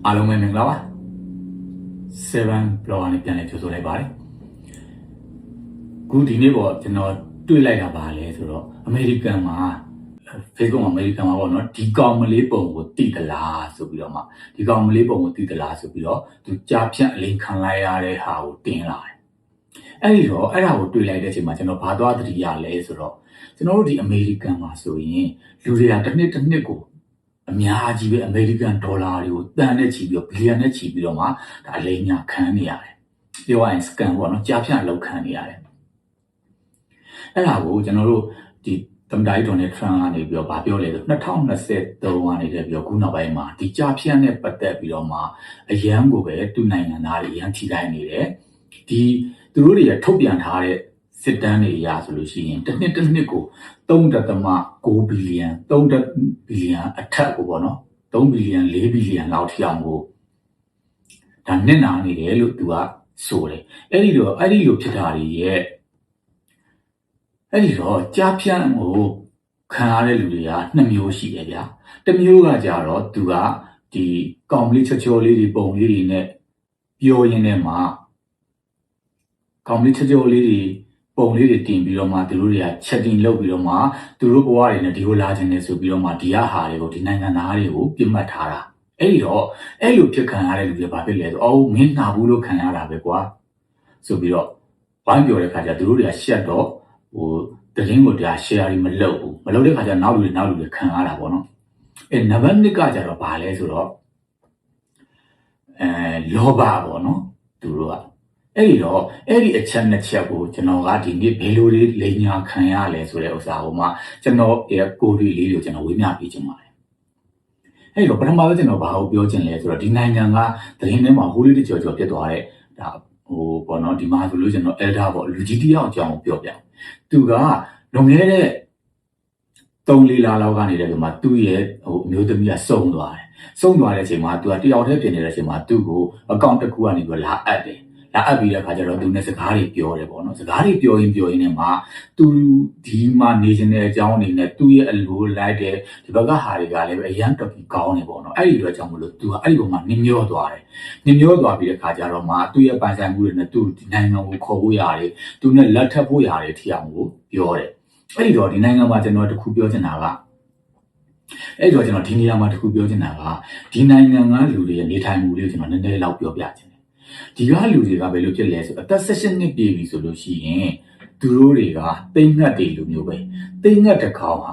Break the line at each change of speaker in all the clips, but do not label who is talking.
အားလုံးပဲမင်္ဂလာပါ7 blog ကနေပြန်လည်ကြိုဆိုလိုက်ပါတယ်ခုဒီနေ့ပေါ့ကျွန်တော်တွေ့လိုက်တာပါလဲဆိုတော့အမေရိကန်မှာ Facebook မှာအမေရိကန်မှာပေါ့နော်ဒီကောင်မလေးပုံကိုတည်သလားဆိုပြီးတော့မှဒီကောင်မလေးပုံကိုတည်သလားဆိုပြီးတော့သူကြားဖြတ်အလိန်ခံလိုက်ရတဲ့ဟာကိုတင်လာတယ်အဲ့ဒါကိုတွေ့လိုက်တဲ့အချိန်မှာကျွန်တော်ဘာသွားသတိရလဲဆိုတော့ကျွန်တော်တို့ဒီအမေရိကန်မှာဆိုရင်လူတွေကတစ်နှစ်ကိုအများကြီးပဲအမေရိကန်ဒေါ်လာတွေကိုတန်နဲ့ချီပြီးတော့ဘီလီယံနဲ့ချီပြီးတော့မှဒါအလိမ်ညာခံနေရတယ်။ပြောရရင် scam ပေါ့နော်ကြားဖြတ်လောက်ခံနေရတယ်။အဲ့ဒါကိုကျွန်တော်တို့ဒီသမ္မတကြီးဒေါ်နယ်ထရန့်ကနေပြီးတော့ဗာပြောလဲဆို2023ကနေတည်းပြီးတော့ခုနောက်ပိုင်းမှာဒီကြားဖြတ်နဲ့ပတ်သက်ပြီးတော့မှအရန်ကိုပဲသူ့နိုင်ငံသားတွေအရန်ထိခိုက်နေတယ်။ဒီသူတို့တွေထုတ်ပြန်ထားတဲ့စစ်တမ်းတွေရဆိုလို့ရှိရင်တစ်နှစ်ကို3.9 ဘီလီယံ3 ဘီလီယံအထက်ကိုပေါ့နော်3 ဘီလီယံ4 ဘီလီယံလောက်ထိအောင်ကိုဒါနစ်နာနေတယ်လို့သူကဆိုတယ်အဲ့ဒီလိုဖြစ်တာတွေရဲ့အဲ့ဒီတော့ကြားဖြန့်ကိုခံရတဲ့လူတွေက2မျိုးရှိတယ်ဗျာတစ်မျိုးကကြတော့သူကဒီကောင်လေးချောလေးတွေပုံလေးတွေနဲ့ပြောရင်းနဲ့မှကောင်လေးချောလေးတွေပုံလေးတွေတင်ပြီးတော့မှသူတို့တွေက chatting လုပ်ပြီးတော့မှသူတို့ဘဝတွေနဲ့ဒီလိုလာခြင်းနဲ့ဆိုပြီးတော့မှဒီဟာတွေကိုဒီနိုင်ငံသားတွေကိုပြစ်မှတ်ထားတာအဲ့လိုဖြစ်ခံရတဲ့လူတွေဘာဖြစ်လဲဆိုအော်မင်းနာဘူးလို့ခံရတာပဲကွာဆိုပြီးတော့ဝိုင်းပြောတဲ့ခါကျသူတို့တွေကရှက်တော့တရင်ကိုတရား share တွေမလုပ်တဲ့ခါကျနောက်လူတွေခံရတာပေါ့နော်နံပါတ်1ကကြတော့ဘာလဲဆိုတော့လောဘပေါ့နော်သူတို့ကအဲ့ဒီအချက်2ချက်ကိုကျွန်တော်ကဒီနေ့ဘယ်လိုလေးလိမ်ညာခံရလဲဆိုတဲ့ဥစ္စာကိုမှကျွန်တော်ကိုရီလေးကိုကျွန်တော်ဝေမျှပေးချင်ပါတယ်အဲ့တော့ပထမဆုံးကျွန်တော်ဘာကိုပြောချင်လဲဆိုတော့ဒီနိုင်ငံကသတင်းထဲမှာဟိုးလေးတကြော်ပြတ်သွားတဲ့ဒါပေါ့နော်ဒီမှာဆိုလို့ကျွန်တော် elder ပေါ့လူကြီးတယောက်အကြောင်းကိုပြောပြသူကလွန်ခဲ့တဲ့3-4 လလောက်ကနေတယ်ဒီမှာသူ့ရဲ့အမျိုးသမီးကစုံသွားတဲ့အချိန်မှာသူကတယောက်တည်းပြင်နေတဲ့အချိန်မှာသူ့ကိုအကောင့်တစ်ခုကနေပြီးလာအပ်တယ်လာအပ်ပြီးတဲ့အခါကျတော့သူနဲ့စကားတွေပြောတယ်ပေါ့နော်စကားတွေပြောရင်းနဲ့မှသူဒီမှာနေတဲ့အကြောင်းအနေနဲ့သူ့ရဲ့အလိုလိုက်တဲ့ဒီဘက်ကဟာတွေကလည်းအရန်တော်ပြီးကောင်းနေပေါ့နော်အဲ့ဒီအတွက်ကြောင့်မလို့သူကအဲ့ဒီပုံမှာနင်းမျောသွားတယ်နင်းမျောသွားပြီးတဲ့အခါကျတော့မှသူ့ရဲ့ပိုင်ဆိုင်မှုတွေနဲ့သူ့ဒီနိုင်ငံကိုခေါ်ဖို့ရတယ်သူနဲ့လက်ထပ်ဖို့ရတယ်ထီအောင်ကိုပြောတယ်အဲ့ဒီတော့ဒီနိုင်ငံမှာကျွန်တော်တခုပြောချင်တာကအဲ့တော့ကျွန်တော်ဒီနေရာမှာတခုပြောချင်တာကဒီနိုင်ငံကလူတွေရဲ့နေထိုင်မှုလေးကိုကျွန်တော်နည်းနည်းလောက်ပြောပြချင်တယ်ဒီကလူတွေကဘယ်လိုဖြစ်လဲဆိုအသက်16နှစ်ပြည့်ပြီဆိုလို့ရှိရင်သူတို့တွေကတိမ်ငတ်တွေလိုမျိုးပဲတိမ်ငတ်တစ်ခေါက်ဟာ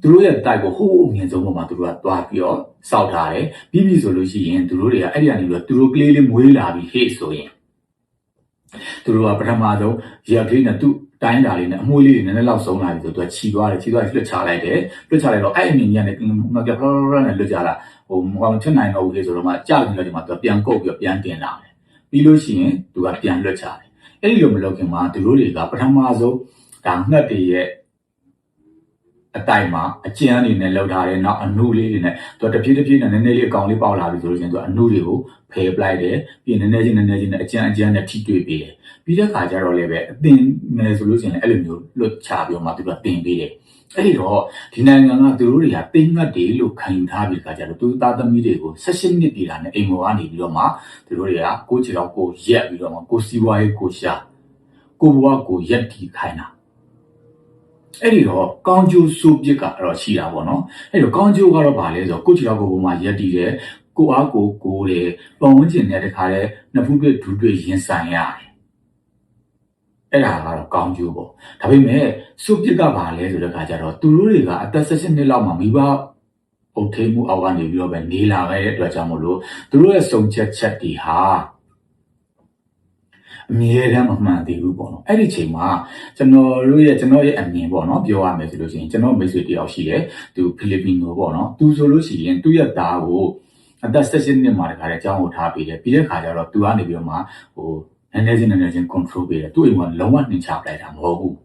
သူတို့ရဲ့တိုက်ကိုဟိုးအမြင့်ဆုံးပေါ်မှာသူတို့ကတွားပြီးတော့စောက်ထားတယ်ပြီးပြီဆိုလို့ရှိရင်သူတို့တွေကအဲ့ဒီကနေပြီးတော့သူတို့ကလေးလေးမွေးလာပြီးဟေ့ဆိုရင်သူတို့ကပထမဆုံးရက်လေးနဲ့သူ့တိုင်းတာလေးနဲ့အမွှေးလေးတွေနည်းနည်းလောက်ဆုံးလာပြီဆိုတော့သူကခြီသွားတယ်လွှတ်ချလိုက်တယ်လွှတ်ချလိုက်တော့အဲ့အမြင်ကြီးနဲ့ငါကဖလောနဲ့လွှတ်ချလာမကောင်ချင်နိုင်တော့ဘူးလေဆိုတော့မှကြာပြီးတော့ဒီမှာသူကပြန်ကုတ်ပြီးပြန်တင်လာတယ်ပြီးလို့ရှိရင်သူကပြန်လွှတ်ချတယ်အဲ့ဒီလိုမလုပ်ခင်မှာသူတို့တွေကပထမဆုံးဒါငှက်တွေရဲ့အတိုင်မှာအကျန်းအနေနဲ့လောက်ထားတယ်နောက်အနုလေးတွေနဲ့သူတဖြည်းဖြည်းနဲ့နည်းနည်းလေးအကောင်လေးပေါက်လာပြီဆိုလို့ရှိရင်သူအနုတွေကိုဖယ်ပလိုက်တယ်ပြီးနည်းနည်းချင်းနဲ့အကျန်းနဲ့ထိတွေ့ပေးတယ်ပြီးတဲ့ခါကျတော့လည်းပဲအသင်နယ်ဆိုလို့ရှိရင်အဲ့လိုမျိုးလွတ်ချပြီးတော့မှသူကတင်ပေးတယ်အဲ့ဒီတော့ဒီနိုင်ငံကသူတို့တွေကတိမ်ငတ်တယ်လို့ခံယူထားပြီးခါကျတော့သူသားသမီးတွေကို16နှစ်ပြည်တာနဲ့အိမ်ပေါ်ကနေပြီးတော့မှသူတို့တွေကကိုချီတော့ကိုရက်ပြီးတော့မှကိုစီးပွားရေးကိုရှာကိုဘဝကိုရက်တီခိုင်းတာအဲ့ဒီတော့ကောင်းကျိုးဆိုးပြစ်ကတော့ရှိတာပေါ့နော်အဲ့တော့ကောင်းကျိုးကတော့ဗာလဲဆိုတော့ကိုချီတော့ကိုဘဝမှာရက်တီတယ်ကိုအားကိုတယ်ပုံဝန်းကျင်နဲ့တခါလဲနှစ်ဖူးတွေ့ဒူးတွေ့ရင်ဆိုင်ရတယ်အဲ့ဒါကတော့ကောင်းကျိုးပေါ့ဒါပေမဲ့စုပြစ်ကဘာလဲဆိုတဲ့ခါကျတော့သူတို့တွေကအသက်16နှစ်လောက်မှာမိဘအုပ်ထိန်မှုအောက်ကနေပြီးတော့ပဲနေလာခဲ့တဲ့အတွက်ကြောင့်မို့လို့သူတို့ရဲ့စုံချက်တွေဟာအမြဲတမ်းမမှန်သေးဘူးပေါ့နော်အဲ့ဒီချိန်မှာကျွန်တော်ရဲ့အမြင်ပေါ့နော်ပြောရမယ်ဆိုလို့ရှိရင်ကျွန်တော်မိတ်ဆွေတယောက်ရှိတယ်သူဖိလစ်ပင်ကိုပေါ့နော်သူဆိုလို့ရှိရင်သူ့ရဲ့သားကိုအသက်16နှစ်မှာတခါတည်းအကြောင်းကိုထားပေးတယ်ပြီးတဲ့ခါကျတော့သူကနေပြီးတော့မှနည်းနည်းချင်း control ပေးတယ်သူ့အိမ်ကလုံးဝနှင်ချပလိုက်တာမဟုတ်ဘူ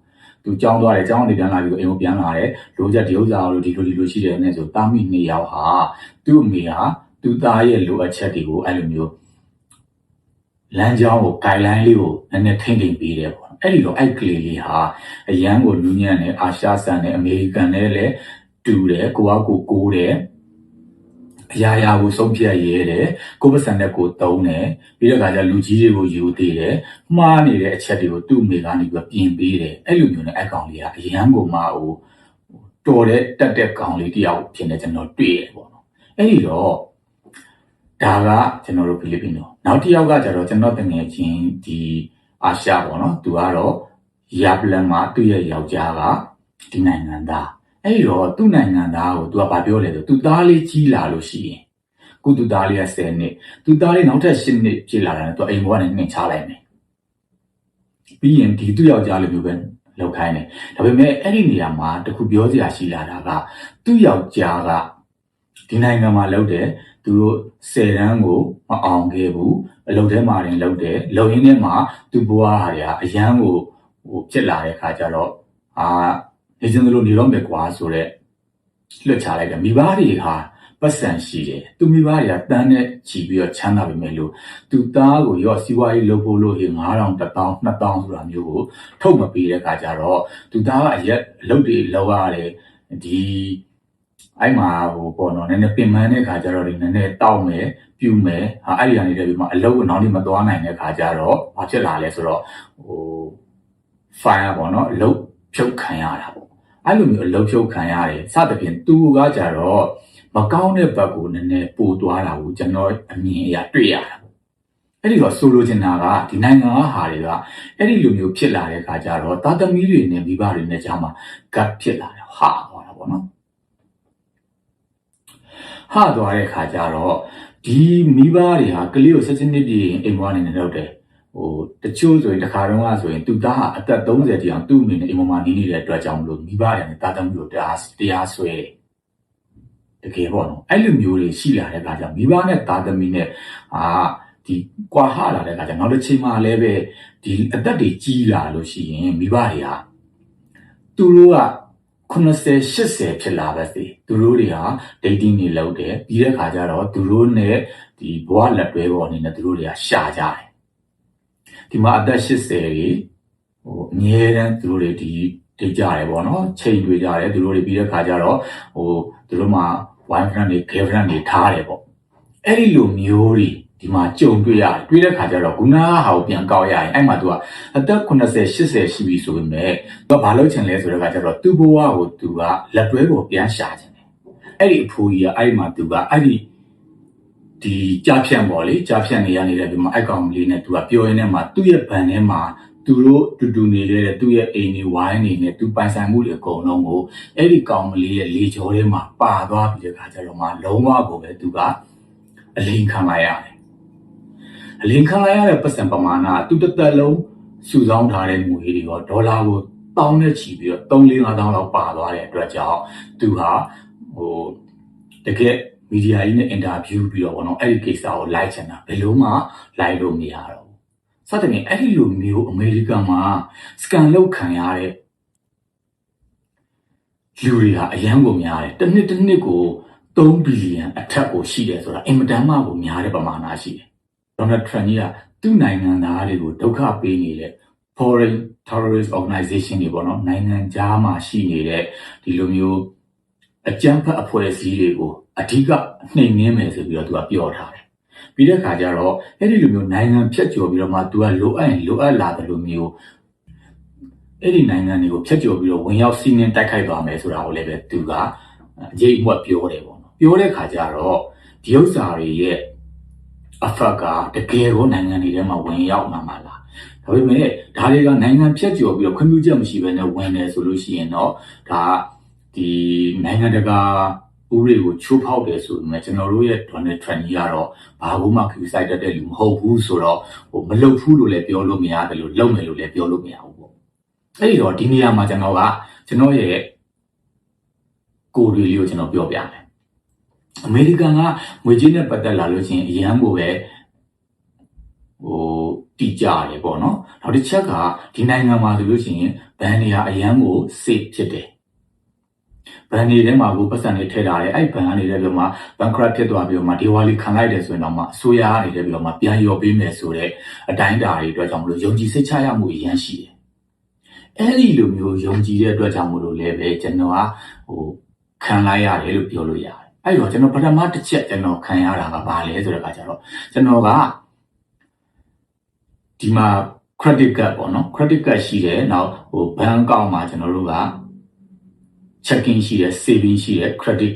းသူကြောင်းသွားတယ်ကြောင်းနေပြန်လာပြီးအိမ်ကိုပြန်လာတယ်လိုချက်ဒီဥစ္စာလို့ဒီလိုရှိတယ်နဲ့ဆိုတာမိ2ယောက်ဟာသူ့အမေဟာသူ့သားရဲ့လိုအပ်ချက်တွေကိုအဲ့လိုမျိုးလမ်းကြောင်းကို guideline လေးကိုနည်းနည်းထိမ့်ပေးတယ်ပေါ့အဲ့ဒီတော့အဲ့ကလေးလေးဟာအရန်ကိုလူညံ့နဲ့အာရှဆန်နဲ့အမေရိကန်နဲ့လည်းတူတယ်ကိုကကိုတယ် အရာရာကိုဆုံးဖြတ်ရဲတယ်ကိုယ်ပတ်စံနဲ့ကိုတုံးတယ်ပြီးတော့ခါကျလူကြီးတွေကိုယူသေးတယ်မှားနေတဲ့အချက်တွေကိုသူ့မိကနေပြီးပြင်ပေးတယ်အဲ့လိုမျိုးနဲ့အကောင်လေးကအရန်ကိုမှတော်တဲ့တက်တဲ့ကောင်လေးတယောက်ဖြစ်နေကျွန်တော်တွေ့ရပေါ့နော်အဲ့ဒီတော့ဒါကကျွန်တော်တို့ဖိလစ်ပင်တို့နောက်တစ်ယောက်ကကျတော့ကျွန်တော်တငယ်ချင်းဒီအာရှပေါ့နော်သူကတော့ယာပလန်မှာသူ့ရဲ့ယောက်ျားကဒီနိုင်ငံသားအဲ့ဒီတော့သူ့နိုင်ငံသားကိုသူကဘာပြောလဲဆိုသူသားလေးကြီးလာလို့ရှိရင်ကိုသူသားလေးက10နှစ်သူသားလေးနောက်ထပ်10နှစ်ဖြစ်လာတယ်သူအိမ်ဘောကနေနှင်ချလိုက်မယ်ပြီးရင်ဒီသူ့ယောက်ျားလေးမျိုးပဲလောက်ခိုင်းတယ်ဒါပေမဲ့အဲ့ဒီနေရာမှာတခုပြောစရာရှိလာတာကသူ့ယောက်ျားကဒီနိုင်ငံမှာလောက်တယ်သူတို့10တန်းကိုမအောင်ခဲ့ဘူးအလုပ်ထဲမှာတင်လောက်တယ်လုံရင်းထဲမှာသူ့ဘဝဟာအရန်ကိုဖြစ်လာတဲ့ခါကျတော့နေစင်းတို့နေတော့မယ်ကွာဆိုတော့လွတ်ချလိုက်တယ်မိဘတွေဟာပတ်စံရှိတယ်သူမိဘတွေကတန်းနဲ့ချီပြီးတော့ချမ်းသာပေမဲ့လို့သူသားကိုရောစီးပွားရေးလုပ်ဖို့လို့9000 1000 2000ဆိုတာမျိုးကိုထုတ်မပေးတဲ့ခါကျတော့သူသားကအရက်အလုပ်တွေလုပ်ရတယ်ဒီအဲ့မှာပေါ့နော်နည်းနည်းပင်ပန်းတဲ့ခါကျတော့ဒီနည်းနည်းတောက်မယ်ပြူမယ်အဲ့ဒီကနေတည်းပြီးမှအလုပ်ကနောက်နေ့မသွားနိုင်တဲ့ခါကျတော့ဘာဖြစ်လာလဲဆိုတော့fire ပေါ့နော်အလုပ်ဖြုတ်ခံရတာပေါ့အဲ့လိုမျိုးအလုပ်ဖြုတ်ခံရတယ်စသဖြင့်သူကကြတော့မကောင်းတဲ့ဘက်ကိုနည်းနည်းပို့သွားတာကိုကျွန်တော်အမြင်အရတွေ့ရတာပေါ့အဲ့ဒီတော့ဆိုလိုချင်တာကဒီနိုင်ငံဟာတွေကအဲ့ဒီလိုမျိုးဖြစ်လာတဲ့ခါကျတော့တာသမီတွေနဲ့မိဘတွေနဲ့ကြားမှာဂတ်ဖြစ်လာတယ်ဟာသွားတာပေါ့နော်ဟာသွားတဲ့ခါကျတော့ဒီမိဘတွေဟာကလေးကို16နှစ်ပြည့်အိမ်ဘွားနေနေတော့တယ်တချို့ဆိုရင်တစ်ခါတော့ဆိုရင်သူသားဟာအသက်30တိအောင်သူ့အမေနဲ့အိမ်ပေါ်မှာနေနေတဲ့အတွက်ကြောင့်မလို့မိဘတွေနဲ့တာသမီကိုတရားဆွဲတကယ်ပေါ့နော်အဲ့လိုမျိုးတွေရှိလာတဲ့အခါကျမိဘနဲ့တာသမီနဲ့ဒီကွာဟလာတဲ့အခါကျနောက်တစ်ချိန်မှလည်းပဲဒီအသက်တွေကြီးလာလို့ရှိရင်မိဘတွေကသူတို့က90 80ဖြစ်လာပါစေသူတို့တွေဟာ dating တွေလုပ်တယ်ပြီးတဲ့အခါကျတော့သူတို့နဲ့ဒီဘဝလက်တွဲပေါ်အနေနဲ့သူတို့တွေကရှာကြတယ်ဒီမှာအသက်80တွေအငြင်းတန်းသူတို့တွေဒီတိတ်ကြတယ်ပေါ့နော်ချိန်တွေ့ကြတယ်သူတို့တွေပြီးတဲ့ခါကျတော့သူတို့မှာ wife friend တွေ girlfriend တွေထားတယ်ပေါ့အဲ့ဒီလိုမျိုးတွေဒီမှာကြုံတွေ့ရတယ်တွေ့တဲ့ခါကျတော့ခုနကဟာကိုပြန်ကောက်ရရင်အဲ့မှာ तू ကအသက်80 80ရှိပြီဆိုပေမဲ့ तू ကဘာလုပ်ချင်လဲဆိုတဲ့ခါကျတော့သူ့ဘဝကို तू ကလက်တွဲကိုပြန်ရှာချင်တယ်အဲ့ဒီအဖိုးကြီးကအဲ့မှာ तू ကအဲ့ဒီကြားဖြန့်ပေါ့လေကြားဖြန့်နေရနေတဲ့ဒီမှာအိုက်ကောင်လေးနဲ့ तू ကပြောရင်းနဲ့မှာသူ့ရဲ့ဗန်ထဲမှာသူတို့တူနေတဲ့သူ့ရဲ့အိမ်တွေဝိုင်းနေနဲ့ तू ပိုင်ဆိုင်မှုတွေအကုန်လုံးကိုအဲ့ဒီကောင်မလေးရဲ့လေကြောထဲမှာပါသွားပြီးတဲ့ခါကျတော့မှလုံးဝကိုပဲ तू ကအလိန်ခံလိုက်ရတယ်အလင်းခံလိုက်ရတဲ့ပတ်စံပမာဏသူတစ်သက်လုံးစုဆောင်းထားတဲ့ငွေတွေရောဒေါ်လာကိုတောင်းနဲ့ချီပြီးတော့3-4,000လောက်ပါသွားတဲ့အတွက်ကြောင့်သူဟာတကယ်မီဒီယာကြီးနဲ့အင်တာဗျူးပြီးတော့ဘောနော်အဲ့ဒီကိစ္စကိုလိုက်ချင်တာဘယ်လို့မှလိုက်လို့မရတော့ဘူးစသဖြင့်အဲ့ဒီလိုမျိုးအမေရိကန်မှာစကန်လုပ်ခံရတဲ့လူတွေဟာအရန်ကိုများတယ်တစ်နှစ်ကို3 ဘီလီယံအထက်ကိုရှိတယ်ဆိုတာအင်မတန်မှကိုများတဲ့ပမာဏရှိတယ်ဒေါ်နယ်ထရန့်ကြီးကသူ့နိုင်ငံသားတွေကိုဒုက္ခပေးနေတဲ့ foreign terrorist organization တွေပေါ့နော်နိုင်ငံခြားမှာရှိနေတဲ့ဒီလိုမျိုးအကြမ်းဖက်အဖွဲ့အစည်းတွေကိုအဓိကနှိမ်နင်းမယ်ဆိုပြီးတော့သူကပြောထားတယ်ပြီးတဲ့အခါကျတော့အဲ့ဒီလိုမျိုးနိုင်ငံဖြတ်ကျော်ပြီးတော့မှသူကလိုအပ်လာတယ်လို့မျိုးအဲ့ဒီနိုင်ငံတွေကိုဖြတ်ကျော်ပြီးတော့ဝင်ရောက်စီးနင်းတိုက်ခိုက်သွားမယ်ဆိုတာကိုလည်းပဲသူကအရေးအမွတ်ပြောတယ်ပေါ့နော်ပြောတဲ့အခါကျတော့ဒီဥစ္စာတွေရဲ့အဖက်ကတကယ်ကိုနိုင်ငံတွေထဲမှာဝင်ရောက်လာမှာလားဒါပေမဲ့ဒါတွေကနိုင်ငံဖြတ်ကျော်ပြီးတော့ခွင့်ပြုချက်မရှိဘဲနဲ့ဝင်တယ်ဆိုလို့ရှိရင်တော့ဒါဒီနိုင်ငံတကာဥပဒေကိုချိုးဖောက်တယ်ဆိုပေမဲ့ကျွန်တော်တို့ရဲ့ Donald Trump ကြီးကတော့ဘာမှမ criticize တတ်တဲ့လူမဟုတ်ဘူးဆိုတော့မလုပ်ဘူးလို့လည်းပြောလို့မရတယ်လို့လုပ်မယ်လို့လည်းပြောလို့မရဘူးပေါ့အဲ့ဒီတော့ဒီနေရာမှာကျွန်တော်ရဲ့ကိုယ်တွေလေးကိုကျွန်တော်ပြောပြမယ်အမေရိကန်ကငွေကြေးနဲ့ပတ်သက်လာလို့ချင်းအရန်ကိုပဲတိကျတယ်ပေါ့နော်နောက်တစ်ချက်ကဒီနိုင်ငံမှာဆိုလို့ရှိရင်ဘန်နေရာအရန်ကို safe ဖြစ်တယ်ဘန်နေထဲမှာကိုပတ်စံတွေထည့်ထားတယ်အဲ့ဘန်ကနေလည်းပြီးတော့မှ bankrupt ဖြစ်သွားပြီးတော့မှဒီဝါလီခံလိုက်တယ်ဆိုရင်တော့မှအစိုးရကနေလည်းပြီးတော့မှပြန်လျော်ပေးမယ်ဆိုတဲ့အတိုင်းအတာတွေအတွက်ကြောင့်မလို့ယုံကြည်စိတ်ချရမှုအရန်ရှိတယ်အဲ့ဒီလိုမျိုးယုံကြည်တဲ့အတွက်ကြောင့်မလို့လည်းပဲကျွန်တော်ကခံလိုက်ရတယ်လို့ပြောလို့ရတယ် အဲ့တော့ကျွန်တော်ပထမတစ်ချက်ကျွန်တော်ခံရတာကဘာလဲဆိုတဲ့အခါကျတော့ကျွန်တော်ကဒီမှာ credit card ပေါ့နော် credit card ရှိတယ်နောက်ဟို bank account မှာကျွန်တော်တို့က checking ရှိတယ် saving ရှိတယ် credit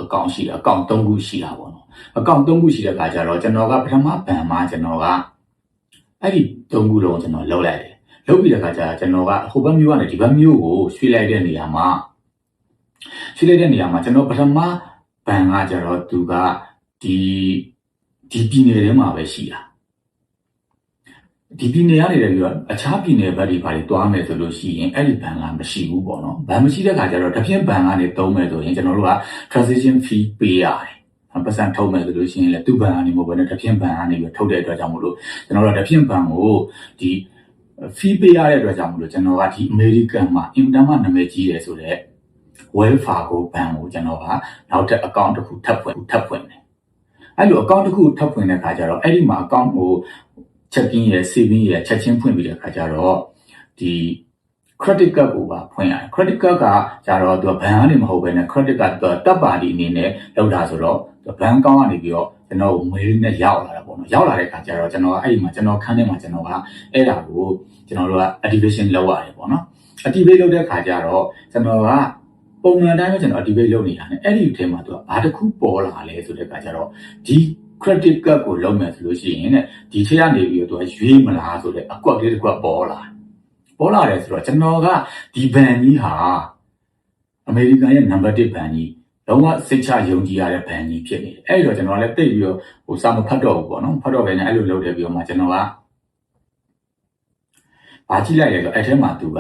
account ရှိတယ် account 3ခုရှိတာပေါ့နော် account 3ခုရှိတဲ့အခါကျတော့ကျွန်တော်ကပထမဘဏ်မှာကျွန်တော်ကအဲ့ဒီ3ခုလုံးကျွန်တော်လောက်လိုက်တယ်လောက်ပြီးတဲ့အခါကျတော့ကျွန်တော်ကဟိုဘက်မျိုးကနေဒီဘက်မျိုးကိုရွှေ့လိုက်တဲ့နေရာမှာကျွန်တော်ပထမဘဏ်ကကျတော့သူကဒီပြည်နယ်ထဲမှာပဲရှိတာဒီပြည်နယ်ကနေလည်းပြီးတော့အခြားပြည်နယ်ဘက်တွေဘာတွေတွားမယ်ဆိုလို့ရှိရင်အဲ့ဒီဘဏ်ကမရှိဘူးပေါ့နော်ဘဏ်မရှိတဲ့ခါကျတော့တစ်ပြင်းဘဏ်ကနေသုံးမယ်ဆိုရင်ကျွန်တော်တို့က transaction fee ပေးရတယ်ပတ်စံထုတ်မယ်ဆိုလို့ရှိရင်လည်းသူ့ဘဏ်ကနေမဟုတ်ဘဲနဲ့တစ်ပြင်းဘဏ်ကနေပြီးထုတ်တဲ့အတွက်ကြောင့်မို့လို့ကျွန်တော်တို့ကတစ်ပြင်းဘဏ်ကိုဒီ fee ပေးရတဲ့အတွက်ကြောင့်မို့လို့ကျွန်တော်ကဒီ American မှာ အင်တာမှာနာမည်ကြီးတယ်ဆိုတော့ Wells Fargo ဘဏ်ကိုကျွန်တော်ကနောက်ထပ် account တစ်ခုထပ်ဖွင့်တယ်အဲ့လို account တစ်ခုထပ်ဖွင့်တဲ့ခါကျတော့အဲ့ဒီမှာ account ကို checking ရယ် saving ရယ်ချက်ချင်းဖွင့်ပြီးတဲ့ခါကျတော့ဒီ credit card ကိုပါဖွင့်ရတယ် credit card ကကျတော့သူကဘဏ်ကနေမဟုတ်ဘဲနဲ့ credit card တပ်ပါတီအနေနဲ့လောက်တာဆိုတော့ဘဏ်ကောင်းကနေပြီးတော့ကျွန်တော်ငွေလေးနဲ့ရောက်လာတာပေါ့နော်ရောက်လာတဲ့ခါကျတော့ကျွန်တော်အဲ့ဒီမှာကျွန်တော်ခန်းထဲမှာကျွန်တော်ကအဲ့ဒါကိုကျွန်တော်တို့က activation လုပ်ရတယ်ပေါ့နော် activate လုပ်တဲ့ခါကျတော့ကျွန်တော်ကပုံမှန်တိုင်းပဲကျွန်တော် activate လုပ်နေတာ ਨੇ အဲ့ဒီထဲမှာသူကဘာတစ်ခုပေါ်လာလဲဆိုတဲ့ခါကျတော့ဒီ credit card ကိုလုံးမယ်ဆိုလို့ရှိရင်ဒီထက်ကနေပြီးတော့သူကရွေးမလားဆိုတဲ့အကွက်လေးတစ်ကွက်ပေါ်လာတယ်ဆိုတော့ကျွန်တော်ကဒီဘဏ်ကြီးဟာအမေရိကန်ရဲ့ number 1 ဘဏ်ကြီးလုံးဝစိတ်ချယုံကြည်ရတဲ့ဘဏ်ကြီးဖြစ်နေတယ်အဲ့တော့ကျွန်တော်လည်းတိတ်ပြီးတော့ဟိုစာမဖတ်တော့ဘူးပေါ့နော်ဖတ်တော့ပဲနဲ့အဲ့လိုလုပ်တယ်ပြီးတော့မှကျွန်တော်ကဘာကြည့်လိုက်လဲဆိုအဲ့ထဲမှာသူက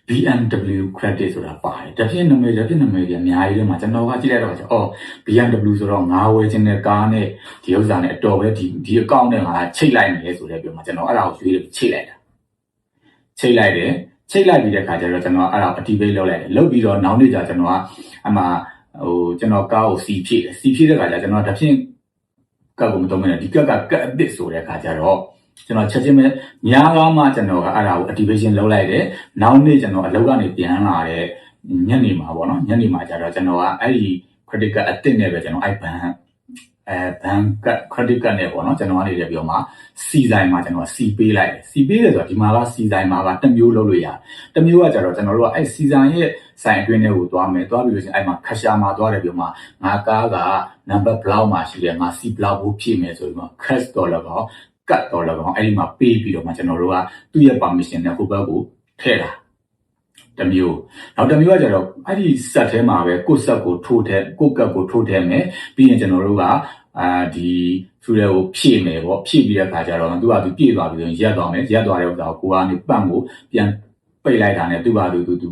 BMW credit ဆိုတာပါတယ်တစ်ပြင်းနာမည်တွေအများကြီးထဲမှာကျွန်တော်ကကြည့်လိုက်တော့အော် BMW ဆိုတော့ငါဝယ်ခြင်းနဲ့ကားနဲ့ဒီဥစ္စာနဲ့အတော်ပဲဒီ account နဲ့ငါချိတ်လိုက်မယ်ဆိုတဲ့ပြောမှာကျွန်တော်အဲ့ဒါကိုရွေးချိတ်လိုက်တယ်ချိတ်လိုက်ပြီးတဲ့ခါကျတော့ကျွန်တော်အဲ့ဒါ activate လုပ်လိုက်တယ်လုပ်ပြီးတော့နောက်နေ့ကျကျွန်တော်ကအမှဟိုကျွန်တော်ကားကိုစီဖြည့်တဲ့ခါကျကျွန်တော်တစ်ပြင်းကတ်ကိုမတုံးမနဲ့ဒီကတ်အစ်စ်ဆိုတဲ့ခါကျတော့ကျွန်တော်ချက်ချင်းပဲညာကားမှကျွန်တော်ကအဲ့ဒါကို activation လုပ်လိုက်တယ်နောက်နေ့ကျွန်တော်အလုပ်ကနေပြန်လာတဲ့ညနေမှာပေါ့နော်ညနေမှာကျတော့ကျွန်တော်ကအဲ့ဒီ credit card အစ်စ်နဲ့ပဲကျွန်တော်အဲ့ဘဏ်က credit card နဲ့ပေါ့နော်ကျွန်တော်ကနေလည်းပြောမှာစီဆိုင်မှာကျွန်တော်စီပေးလိုက်တယ်စီပေးတယ်ဆိုတော့ဒီမှာကစီဆိုင်မှာကတစ်မျိုးလုပ်လို့ရတယ်တစ်မျိုးကကျတော့ကျွန်တော်တို့ကအဲ့စီဆိုင်ရဲ့ဆိုင်အတွင်းထဲကိုသွားမယ်သွားပြီးလို့ရှိရင်အဲ့မှာခရှာမှာသွားတယ်ပြောမှာငါကားက number block မှာရှိတယ်ငါ C block ကိုဖြည့်မယ်ဆိုပြီးမှ cash dollar ကောကတ်တော့လည်းကောင်အဲ့ဒီမှာပေးပြီးတော့မှကျွန်တော်တို့ကသူ့ရဲ့ permission နဲ့ဟိုဘက်ကိုထည့်တာတစ်မျိုးနောက်တစ်မျိုးကကျတော့အဲ့ဒီဆက်ထဲမှာပဲကိုဆက်ကိုထိုးထဲကိုကတ်ကိုထိုးထဲမယ်ပြီးရင်ကျွန်တော်တို့ကဒီသူ့ရဲ့ကိုဖြည့်မယ်ပေါ့ဖြည့်ပြီးတဲ့အခါကျတော့သူကသူပြည့်သွားပြီဆိုရင်ရက်သွားမယ်ရက်သွားတဲ့ဥစ္စာကိုကနေပတ်ကိုပြန်ပိတ်လိုက်တာနဲ့သူကသူ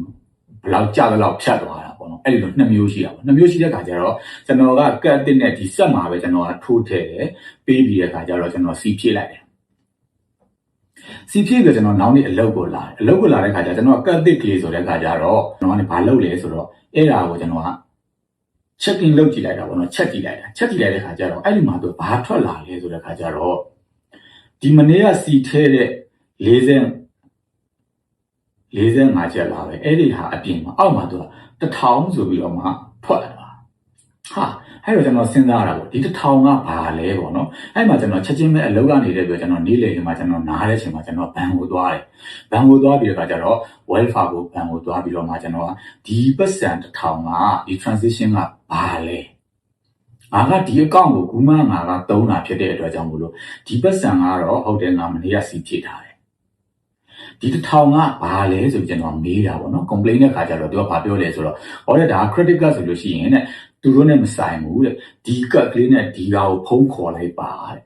ဘလောက်ကြသလောက်ဖြတ်သွားတာပေါ့နော်အဲ့ဒီလိုနှစ်မျိုးရှိတာပေါ့နှစ်မျိုးရှိတဲ့အခါကျတော့ကျွန်တော်ကကတ်တစ်နဲ့ဒီဆက်မှာပဲကျွန်တော်ကထိုးထည့်တယ်ပေးပြီးတဲ့အခါကျတော့ကျွန်တော်စီဖြည့်လိုက်တယ်စီဖြည့်ပြီးကျွန်တော်နောက်နေ့အလုပ်ကိုလာတဲ့ခါကျကျွန်တော်ကတ်တစ်ကလေးဆိုတဲ့ခါကျတော့ကျွန်တော်ကနေဘာလုပ်လဲဆိုတော့အဲ့ဒါကိုကျွန်တော်က checking လုပ်ကြည့်လိုက်တာပေါ့နော်ချက်ကြည့်လိုက်တဲ့ခါကျတော့အဲ့ဒီမှာသူဘာထွက်လာလဲဆိုတဲ့ခါကျတော့ဒီမနေ့ကစီထဲတဲ့45ချက်လာပဲအဲ့ဒီဟာအပြင်မှာအောက်မှာသူက1000ဆိုပြီးတော့မှထွက်လာတာဟာအဲ့တော့ကျွန်တော်စဉ်းစားရတာပေါ့ဒီ1000ကဘာလဲပေါ့နော်အဲ့မှာကျွန်တော်ချက်ချင်းပဲအလုပ်ကနေတယ်ပြောကျွန်တော်နေ့လည်ခင်းမှာကျွန်တော်နားတဲ့ချိန်မှာကျွန်တော်ဘဏ်ကိုသွားတယ်ဘဏ်ကိုသွားပြီးတော့ကျတော့ Wells Fargo ဘဏ်ကိုသွားပြီးတော့မှကျွန်တော်ကဒီပတ်စံ1000ကဒီ transaction ကဘာလဲငါကဒီ account ကိုကူးမငါကသုံးတာဖြစ်တဲ့အတွက်ကြောင့်မို့လို့ဒီပတ်စံကတော့ဟုတ်တယ်ငါမနေ့ကစီဖြည့်ထားတယ်ဒီ1000ကဘာလဲဆိုကျွန်တော်မေးတာပေါ့နော် complain တဲ့ခါကျတော့သူကဘာပြောလဲဆိုတော့ဟောတဲ့ဒါ credit card ဆိုလို့ရှိရင်တဲ့သူတို့နဲ့မဆိုင်ဘူးတဲ့ဒီကတ်ကလေးနဲ့ဒီဟာကိုဖုံးခေါ်လိုက်ပါတဲ့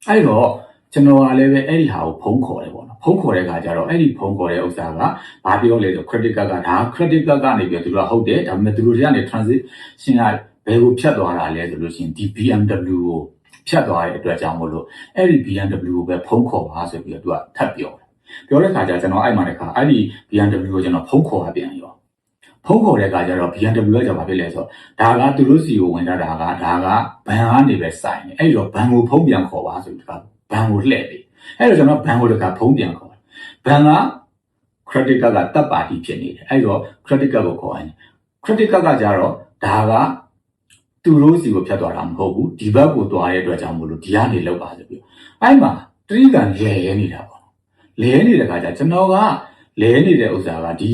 အဲ့တော့ကျွန်တော်ကလည်းပဲအဲ့ဒီဟာကိုဖုံးခေါ်တယ်ပေါ့နော်ဖုံးခေါ်တဲ့ခါကျတော့အဲ့ဒီဖုံးခေါ်တဲ့ဥစ္စာကဘာပြောလဲဆို credit card ကဒါ credit card ကနေပြီးသူတို့ကဟုတ်တယ်ဒါပေမဲ့သူတို့တွေကနေ transaction ကဘယ်ကိုဖြတ်သွားတာလဲဆိုလို့ရှိရင်ဒီ BMW ကိုဖြတ်သွားတဲ့အတွက်ကြောင့်မို့လို့အဲ့ဒီ BMW ကိုပဲဖုံးခေါ်ပါဆိုပြီးတော့သူကထပ်ပြောတဲ့ခါကျကျွန်တော်အဲ့မှာတခါအဲ့ဒီ BMW ကိုကျွန်တော်ဖုံးခေါ်ရပြန်ရောဖုံးခေါ်တဲ့အခါကျတော့ BMW ကကြောင့်ဘာဖြစ်လဲဆိုတော့ဒါကသူတို့စီကိုဝင်တာဒါကဘဏ်ကနေပဲစိုက်နေအဲ့တော့ဘဏ်ကိုဖုံးပြန်ခေါ်ပါဆိုပြီးတခါဘဏ်ကိုလှည့်ပြီးအဲ့တော့ကျွန်တော်ဘဏ်ကိုတခါဖုံးပြန်ခေါ်ဘဏ်က credit card ကတပ်ပါတီဖြစ်နေတယ်အဲ့တော့ credit card ကိုခေါ်ရင် credit card ကကြတော့ဒါက သူတို့စီကိုဖြတ်သွားတာမဟုတ်ဘူးဒီဘက်ကိုသွားတဲ့အတွက်ကြောင့်မို့လို့ဒီကနေလောက်ပါဆိုပြီးအဲ့မှာတတိကံလဲနေတာပေါ့လဲနေတဲ့ခါကျကျွန်တော်ကလဲနေတဲ့ဥစ္စာကဒီ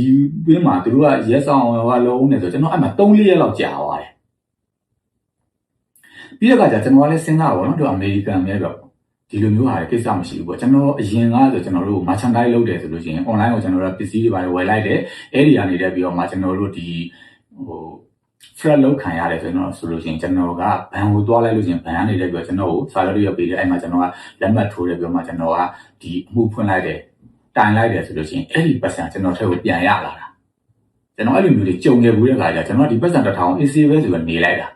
ဘင်းမှာသူတို့ကရက်ဆောင်ဟောလုံးနေဆိုကျွန်တော်အဲ့မှာ3-4ရက်လောက်ကြာသွားတယ်ပြီးတဲ့ခါကျကျွန်တော်ကလည်းစဉ်းစားပါတော့သူအမေရိကန်ပဲတော့ဒီလိုမျိုးဟာကိစ္စမရှိဘူးပေါ့ကျွန်တော်အရင်ကဆိုကျွန်တော်တို့ merchandise လုပ်တယ်ဆိုလို့ရှိရင် online ကိုကျွန်တော်တို့ပစ္စည်းတွေပါဝယ်လိုက်တယ်အဲ့ဒီကနေတက်ပြီးတော့မှကျွန်တော်တို့ဒီflat လောက်ခံရတယ်ဆိုတော့ဆိုလို့ရှိရင်ကျွန်တော်ကဘန်ကိုတွားလိုက်လို့ရှိရင်ဘန်ကနေတက်ပြီးတော့ကျွန်တော်ကိုစာရွက်ပေးတယ်အဲ့မှာကျွန်တော်ကလက်မှတ်ထိုးတယ်ပြီးတော့မှကျွန်တော်ကဒီအမှုဖွင့်လိုက်တယ်တိုင်လိုက်တယ်ဆိုလို့ရှိရင်အဲ့ဒီပတ်စံကျွန်တော်ထက်ကိုပြန်ရလာတာကျွန်တော်အဲ့လိုမျိုးတွေကြုံခဲ့ဘူးတဲ့ခါကျကျွန်တော်ဒီပတ်စံ1000 AC ပဲဆိုတော့နေလိုက်တာ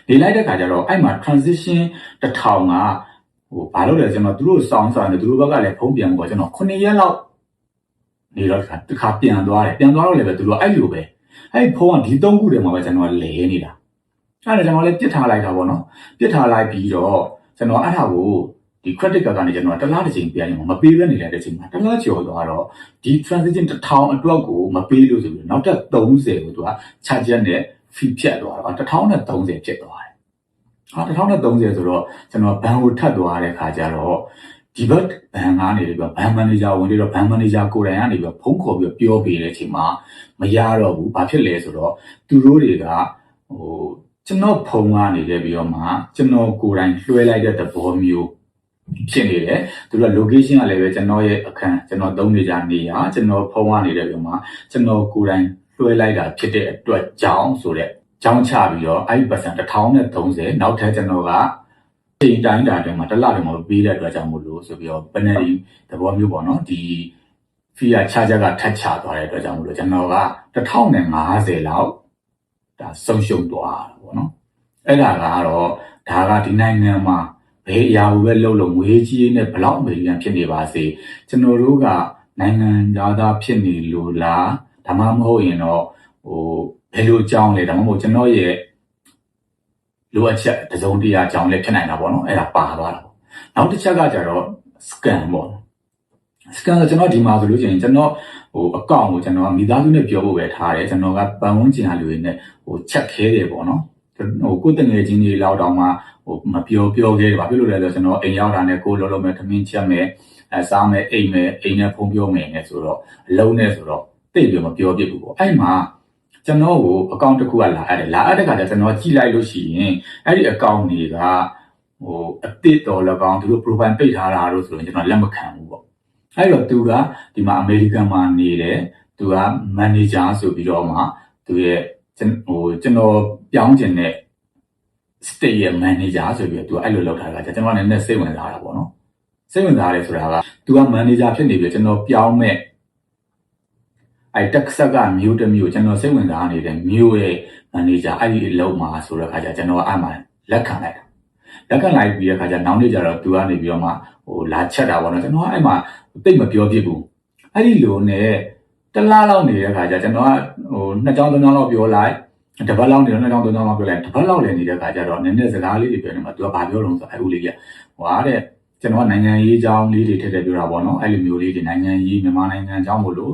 နေလိုက်တဲ့ခါကျတော့အဲ့မှာ transition 1000ကဘာလို့လဲကျွန်တော်သူတို့စောင်းတယ်သူတို့ဘက်ကလည်းဖုံးပြန်ပေါ့ကျွန်တော်9ရက်လောက်နေတော့တခါပြန်သွားတယ်ပြန်သွားတော့လည်းပဲသူတို့အဲ့လိုပဲအဲ့ဖုံးကဒီ3ခုတည်းမှာပဲကျွန်တော်လဲနေတာအဲ့ဒါကျွန်တော်လည်းပြစ်ထားလိုက်တာပေါ့နော်ပြစ်ထားလိုက်ပြီးတော့ကျွန်တော်အဲ့ဒါကိုဒီ credit card ကနေကျွန်တော်တစ်လားတစ်ချိန်ပြန်ရင်မပေးဘဲနေလိုက်တဲ့ချိန်မှာတစ်လားကျော်သွားတော့ဒီ transaction 1000အတွက်ကိုမပေးလို့ဆိုပြီးနောက်ထပ်30ကိုသူက charge နဲ့ fee ဖြတ်သွားတော့1030ဖြစ်သွားတယ်1030ဆိုတော့ကျွန်တော်ဘဏ်ကိုထပ်သွားတဲ့ခါကျတော့ဒီဘက်ဘဏ်ကနေပြီးတော့ဘဏ်မန်နေဂျာဝင်ပြီးတော့ဘဏ်မန်နေဂျာကိုယ်တိုင်ကနေပြီးတော့ဖုန်းခေါ်ပြီးပြောပေးတဲ့အချိန်မှာမရတော့ဘူးဘာဖြစ်လဲဆိုတော့သူတို့တွေကကျွန်တော်ဖုန်းကနေပြီးတော့မှကျွန်တော်ကိုယ်တိုင်လွှဲလိုက်တဲ့သဘောမျိုးဖြစ်နေတယ်သူတို့က location ကလည်းပဲကျွန်တော်ရဲ့အခန်းကျွန်တော်သုံးနေကြနေရကျွန်တော်ဖုန်းကနေပြီးတော့မှကျွန်တော်ကိုယ်တိုင်လွှဲလိုက်တာဖြစ်တဲ့အတွက်ကြောင့်ဆိုတဲ့ကြောင်းချပြီးတော့အဲ့ဒီပတ်စံ1030နောက်ထပ်ကျွန်တော်ကချိန်တိုင်းတာတွေမှာတစ်လတွေမှာပေးတဲ့အတွက်ကြောင့်မို့လို့ဆိုပြီးတော့ penalty သဘောမျိုးပေါ့နော်ဒီ fee က charge ကထပ်ချသွားတဲ့အတွက်ကြောင့်မို့လို့ကျွန်တော်က1050လောက်ဒါဆုံးရှုံးသွားတာပေါ့နော်အဲ့ဒါကတော့ဒါကဒီနိုင်ငံမှာဘယ်အရာကိုပဲလုပ်လို့ငွေကြီးနဲ့ဘလောက်အမေရိကန်ဖြစ်နေပါစေကျွန်တော်တို့ကနိုင်ငံသားဖြစ်နေလို့လားဒါမှမဟုတ်ရင်တော့ဘယ်လိုကြောင်းလဲဒါမှမဟုတ်ကျွန်တော်ရဲ့လိုအပ်ချက်တစုံတရာကြောင်းလဲဖြစ်နိုင်တာပေါ့နော်အဲ့ဒါပါသွားတာပေါ့နောက်တစ်ချက်ကကြတော့ scan ပေါ့ scan ဆိုကျွန်တော်ဒီမှာဆိုလို့ရှိရင်ကျွန်တော်အကောင့်ကိုကျွန်တော်မိသားစုနဲ့ပြောဖို့ပဲထားတယ်ကျွန်တော်ကပတ်ဝန်းကျင်လူတွေနဲ့ချက်ခဲတယ်ပေါ့နော်ကိုယ်တငယ်ချင်းတွေလောက်တောင်မှမပြောခဲ့တယ်ဘာဖြစ်လို့လဲဆိုတော့ကျွန်တော်အိမ်ရောက်တာနဲ့ကိုယ်လုံးမဲ့ထမင်းချက်မဲ့စားမဲ့အိမ်နဲ့ဖုန်းပြောမယ်နဲ့ဆိုတော့အလုံးနဲ့ဆိုတော့တိတ်ပြီးမပြောပြဘူးပေါ့အဲ့မှာကျွန်တော်ကိုအကောင့်တစ်ခုကလာအပ်တဲ့ခါကျကျွန်တော်ကြည့်လိုက်လို့ရှိရင်အဲ့ဒီအကောင့်တွေကအသစ်တော်၎င်းသူတို့ profile ပိတ်ထားတာလို့ဆိုရင်ကျွန်တော်လက်မခံဘူးပေါ့အဲ့တော့သူကဒီမှာအမေရိကန်မှာနေတယ်သူက manager ဆိုပြီးတော့မှသူရဲ့ကျွန်တော်ပြောင်းကျင်တဲ့ state ရဲ့ manager ဆိုပြီးတော့သူကအဲ့လိုလုပ်ထားတာကျွန်တော်လည်းစိတ်ဝင်စားတာပေါ့နော်စိတ်ဝင်စားတယ်ဆိုတာကသူက manager ဖြစ်နေပြီကျွန်တော်ပြောင်းမဲ့အဲ့တက်ဆက်ကမျိုးတစ်မျိုးကျွန်တော်စိတ်ဝင်စားနေတဲ့မျိုးရဲ့ manager အဲ့ဒီအလုပ်မှာဆိုတဲ့ခါကျကျွန်တော်အဲ့မှာလက်ခံလိုက်ပြီးတဲ့ခါကျနောက်နေ့ကျတော့သူကနေပြီးတော့မှလာချက်တာပေါ့နော်ကျွန်တော်အဲ့မှာတိတ်မပြောပြဘူးအဲ့ဒီလိုနဲ့တစ်လားလောက်နေတဲ့ခါကျကျွန်တော်က2ကြောင်း3ကြောင်းလောက်ပြောလိုက်တပတ်လောက်နေတော့2ကြောင်း3ကြောင်းလောက်ပြောလိုက်တပတ်လောက်လည်းနေတဲ့ခါကျတော့နည်းနည်းစကားလေးတွေပြောနေမှာသူကဘာပြောလုံးဆိုအဲ့ဦးလေးကဟွာတဲ့ကျွန်တော်ကနိုင်ငံရေးအကြောင်းလေးတွေထည့်ပြောတာပေါ့နော်အဲ့လိုမျိုးလေးတွေနိုင်ငံရေးမြန်မာနိုင်ငံအကြောင်းမို့လို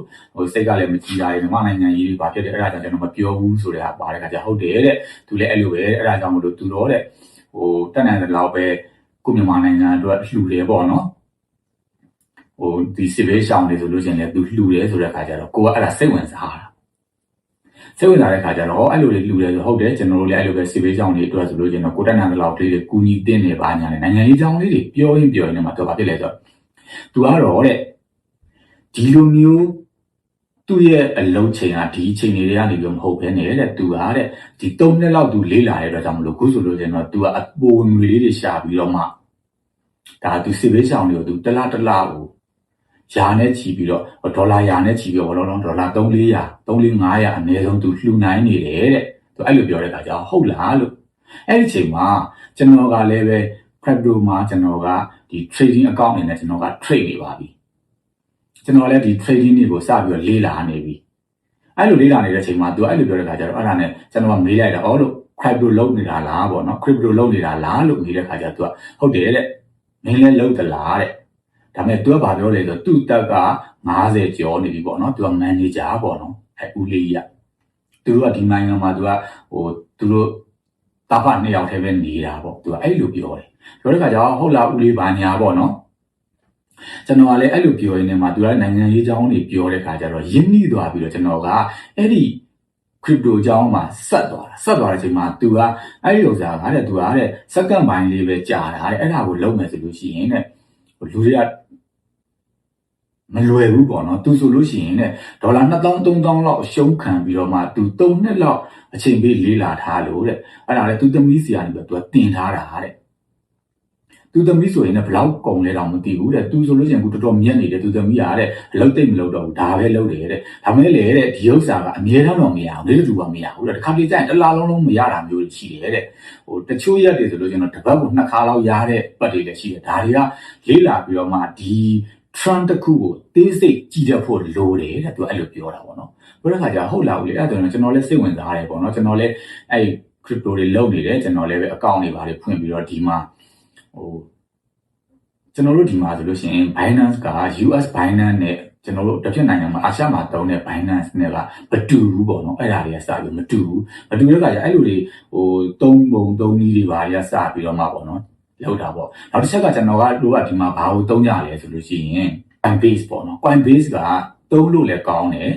့စိတ်ကလည်းမကြည်တာမြန်မာနိုင်ငံရေးတွေဘာဖြစ်တယ်အဲ့ဒါကြောင့်ကျွန်တော်မပြောဘူးဆိုတဲ့ဟာပါတဲ့ခါကျဟုတ်တယ်တဲ့သူလည်းအဲ့လိုပဲအဲ့ဒါကြောင့်မို့လို့သူတော့တဲ့တက်နိုင်တဲ့လောက်ပဲကိုမြန်မာနိုင်ငံအတွက်လှူတယ်ပေါ့နော်ဒီစစ်ဘေးရှောင်တွေဆိုလို့ရှိရင်လည်းသူလှူတယ်ဆိုတဲ့ခါကျတော့ကိုကအဲ့ဒါစိတ်ဝင်စားတဲ့ခါကျတော့အဲ့လိုလေးလှူတယ်ဆိုဟုတ်တယ်ကျွန်တော်တို့လည်းအဲ့လိုပဲစစ်ဘေးရှောင်တွေအတွက်ဆိုလို့ရှိရင်တော့ကိုတက်နိုင်တဲ့လောက်လေးတွေကူညီတင်နေပါညာနဲ့နိုင်ငံရေးအကြောင်းလေးတွေပြောရင်နေမှာတော့ဘာဖြစ်လဲဆိုတော့သူကတော့တဲ့ဒီလိုမျိုးသူ့ရဲ့အလုံးချိန်ကဒီအချိန်တွေကနေပြီးမဟုတ်ဘဲနေတဲ့သူကတဲ့ဒီ3နှစ်လောက်သူလေးလာတဲ့အတွက်ကြောင့်မလို့ခုဆိုလို့ရှိရင်တော့သူကအပိုငွေလေးတွေရှာပြီးတော့မှဒါသူစစ်ဘေးရှောင်တွေကိုသူတစ်လားကိုယာနဲ့ချီပြီးတော့ဒေါ်လာယာနဲ့ချီပြီးတော့ဒေါ်လာ300-500အနည်းဆုံးသူလှူနိုင်နေတယ်တဲ့သူအဲ့လိုပြောတဲ့အခါကျတော့ဟုတ်လားလို့အဲ့ဒီအချိန်မှာကျွန်တော်ကလည်းပဲ crypto မှာကျွန်တော်ကဒီ trading account အနေနဲ့ကျွန်တော်က trade နေပါပြီကျွန်တော်လည်းဒီ trading တွေကိုစပြီးတော့လေ့လာနေပြီအဲ့လိုလေ့လာနေတဲ့အချိန်မှာသူအဲ့လိုပြောတဲ့အခါကျတော့အဲ့ဒါနဲ့ကျွန်တော်ကမေးလိုက်တာလို့ crypto လုပ်နေတာလားပေါ့နော် crypto လုပ်နေတာလားလို့မေးတဲ့အခါကျတော့သူကဟုတ်တယ်တဲ့မင်းလည်းလုပ်သလားတဲ့ဒါပေမဲ့သူကဘာပြောလဲဆိုတော့သူ့တက်က50ကျော်နေပြီပေါ့နော်သူက manager ပေါ့နော်ဦးလေးကြီးကသူတို့ကဒီနိုင်ငံမှာသူကသူတို့ တာဖနှစ်ယောက်ထဲပဲနေတာပေါ့သူကအဲ့လိုပြောတယ်ပြောတဲ့ခါကျတော့ဟုတ်လားဦးလေးဘာညာပေါ့နော်ကျွန်တော်ကလည်းအဲ့လိုပြောရင်းနဲ့မှသူကနိုင်ငံရေးအကြောင်းတွေပြောတဲ့ခါကျတော့ရင်းနှီးသွားပြီးတော့ကျွန်တော်ကအဲ့ဒီ crypto အကြောင်းမှာဆက်သွားတဲ့အချိန်မှာသူကအဲ့ဒီဥစ္စာကတဲ့သူကတဲ့စက္ကန့်ပိုင်းလေးပဲကြာတာတဲ့အဲ့ဒါကိုလုံးမယ်ဆိုလို့ရှိရင်တဲ့လူတွေကမလွယ်ဘူးပေါ့နော်သူဆိုလို့ရှိရင်တဲ့ဒေါ်လာ2000 3000လောက်အရှုံးခံပြီးတော့မှသူ3နှစ်လောက်အချိန်ပေးလေးလာထားလို့တဲ့အဲ့ဒါလည်းသူသမီးစီကနေပြီးတော့သူကတင်ထားတာတဲ့သူသမီးဆိုရင်လည်းဘလောက်ကုန်လဲတော့မသိဘူးတဲ့သူဆိုလို့ရှိရင်အခုတော်တော်မြက်နေတယ်သူသမီးကတဲ့အလုပ်သိမ့်မလုပ်တော့ဘူးဒါပဲလုပ်တယ်တဲ့ဒါမှလည်းလေတဲ့ဒီဥစ္စာကအမြဲတမ်းတော့မရဘူးလေတူကမရဘူးတဲ့တစ်ခါတလေကျရင်တစ်လားလုံးမရတာမျိုးရှိတယ်တဲ့တချို့ရက်တွေဆိုလို့ရှိရင်တော့တစ်ပတ်ကို2ခါလောက်ရတဲ့ပတ်တွေလည်းရှိတယ်ဒါတွေကလေးလာပြီးတော့မှဒီ trend တစ်ခုကိုသေးစိတ်ကြည့်တတ်ဖို့လိုတယ်တဲ့သူအဲ့လိုပြောတာပေါ့နော်ပြောတဲ့ခါကျဟုတ်လားဦးလေအဲ့ဒါဆိုကျွန်တော်လည်းစိတ်ဝင်စားတယ်ပေါ့နော်ကျွန်တော်လည်းအဲ့ crypto တွေလုပ်နေတယ်ကျွန်တော်လည်းပဲ account တွေပါဖွင့်ပြီးတော့ဒီမှာကျွန်တော်တို့ဒီမှာဆိုလို့ရှိရင် Binance က US Binance နဲ့ကျွန်တော်တို့တစ်ဖြစ်နိုင်ငံမှာအာရှမှာတုံးတဲ့ Binance နဲ့ကမတူဘူးပေါ့နော်အဲ့ဒါတွေကစပြီးမတူတဲ့အခါကျအဲ့လိုတွေသုံးပုံသုံးနည်းတွေပါရစပြီးတော့မှပေါ့နော်လောက်တာပေါ့နောက်တစ်ချက်ကကျွန်တော်တို့ကဒီမှာဘာကိုသုံးကြလဲဆိုလို့ရှိရင် Coinbase ပေါ့နော် Coinbase ကသုံးလို့လည်းကောင်းတယ်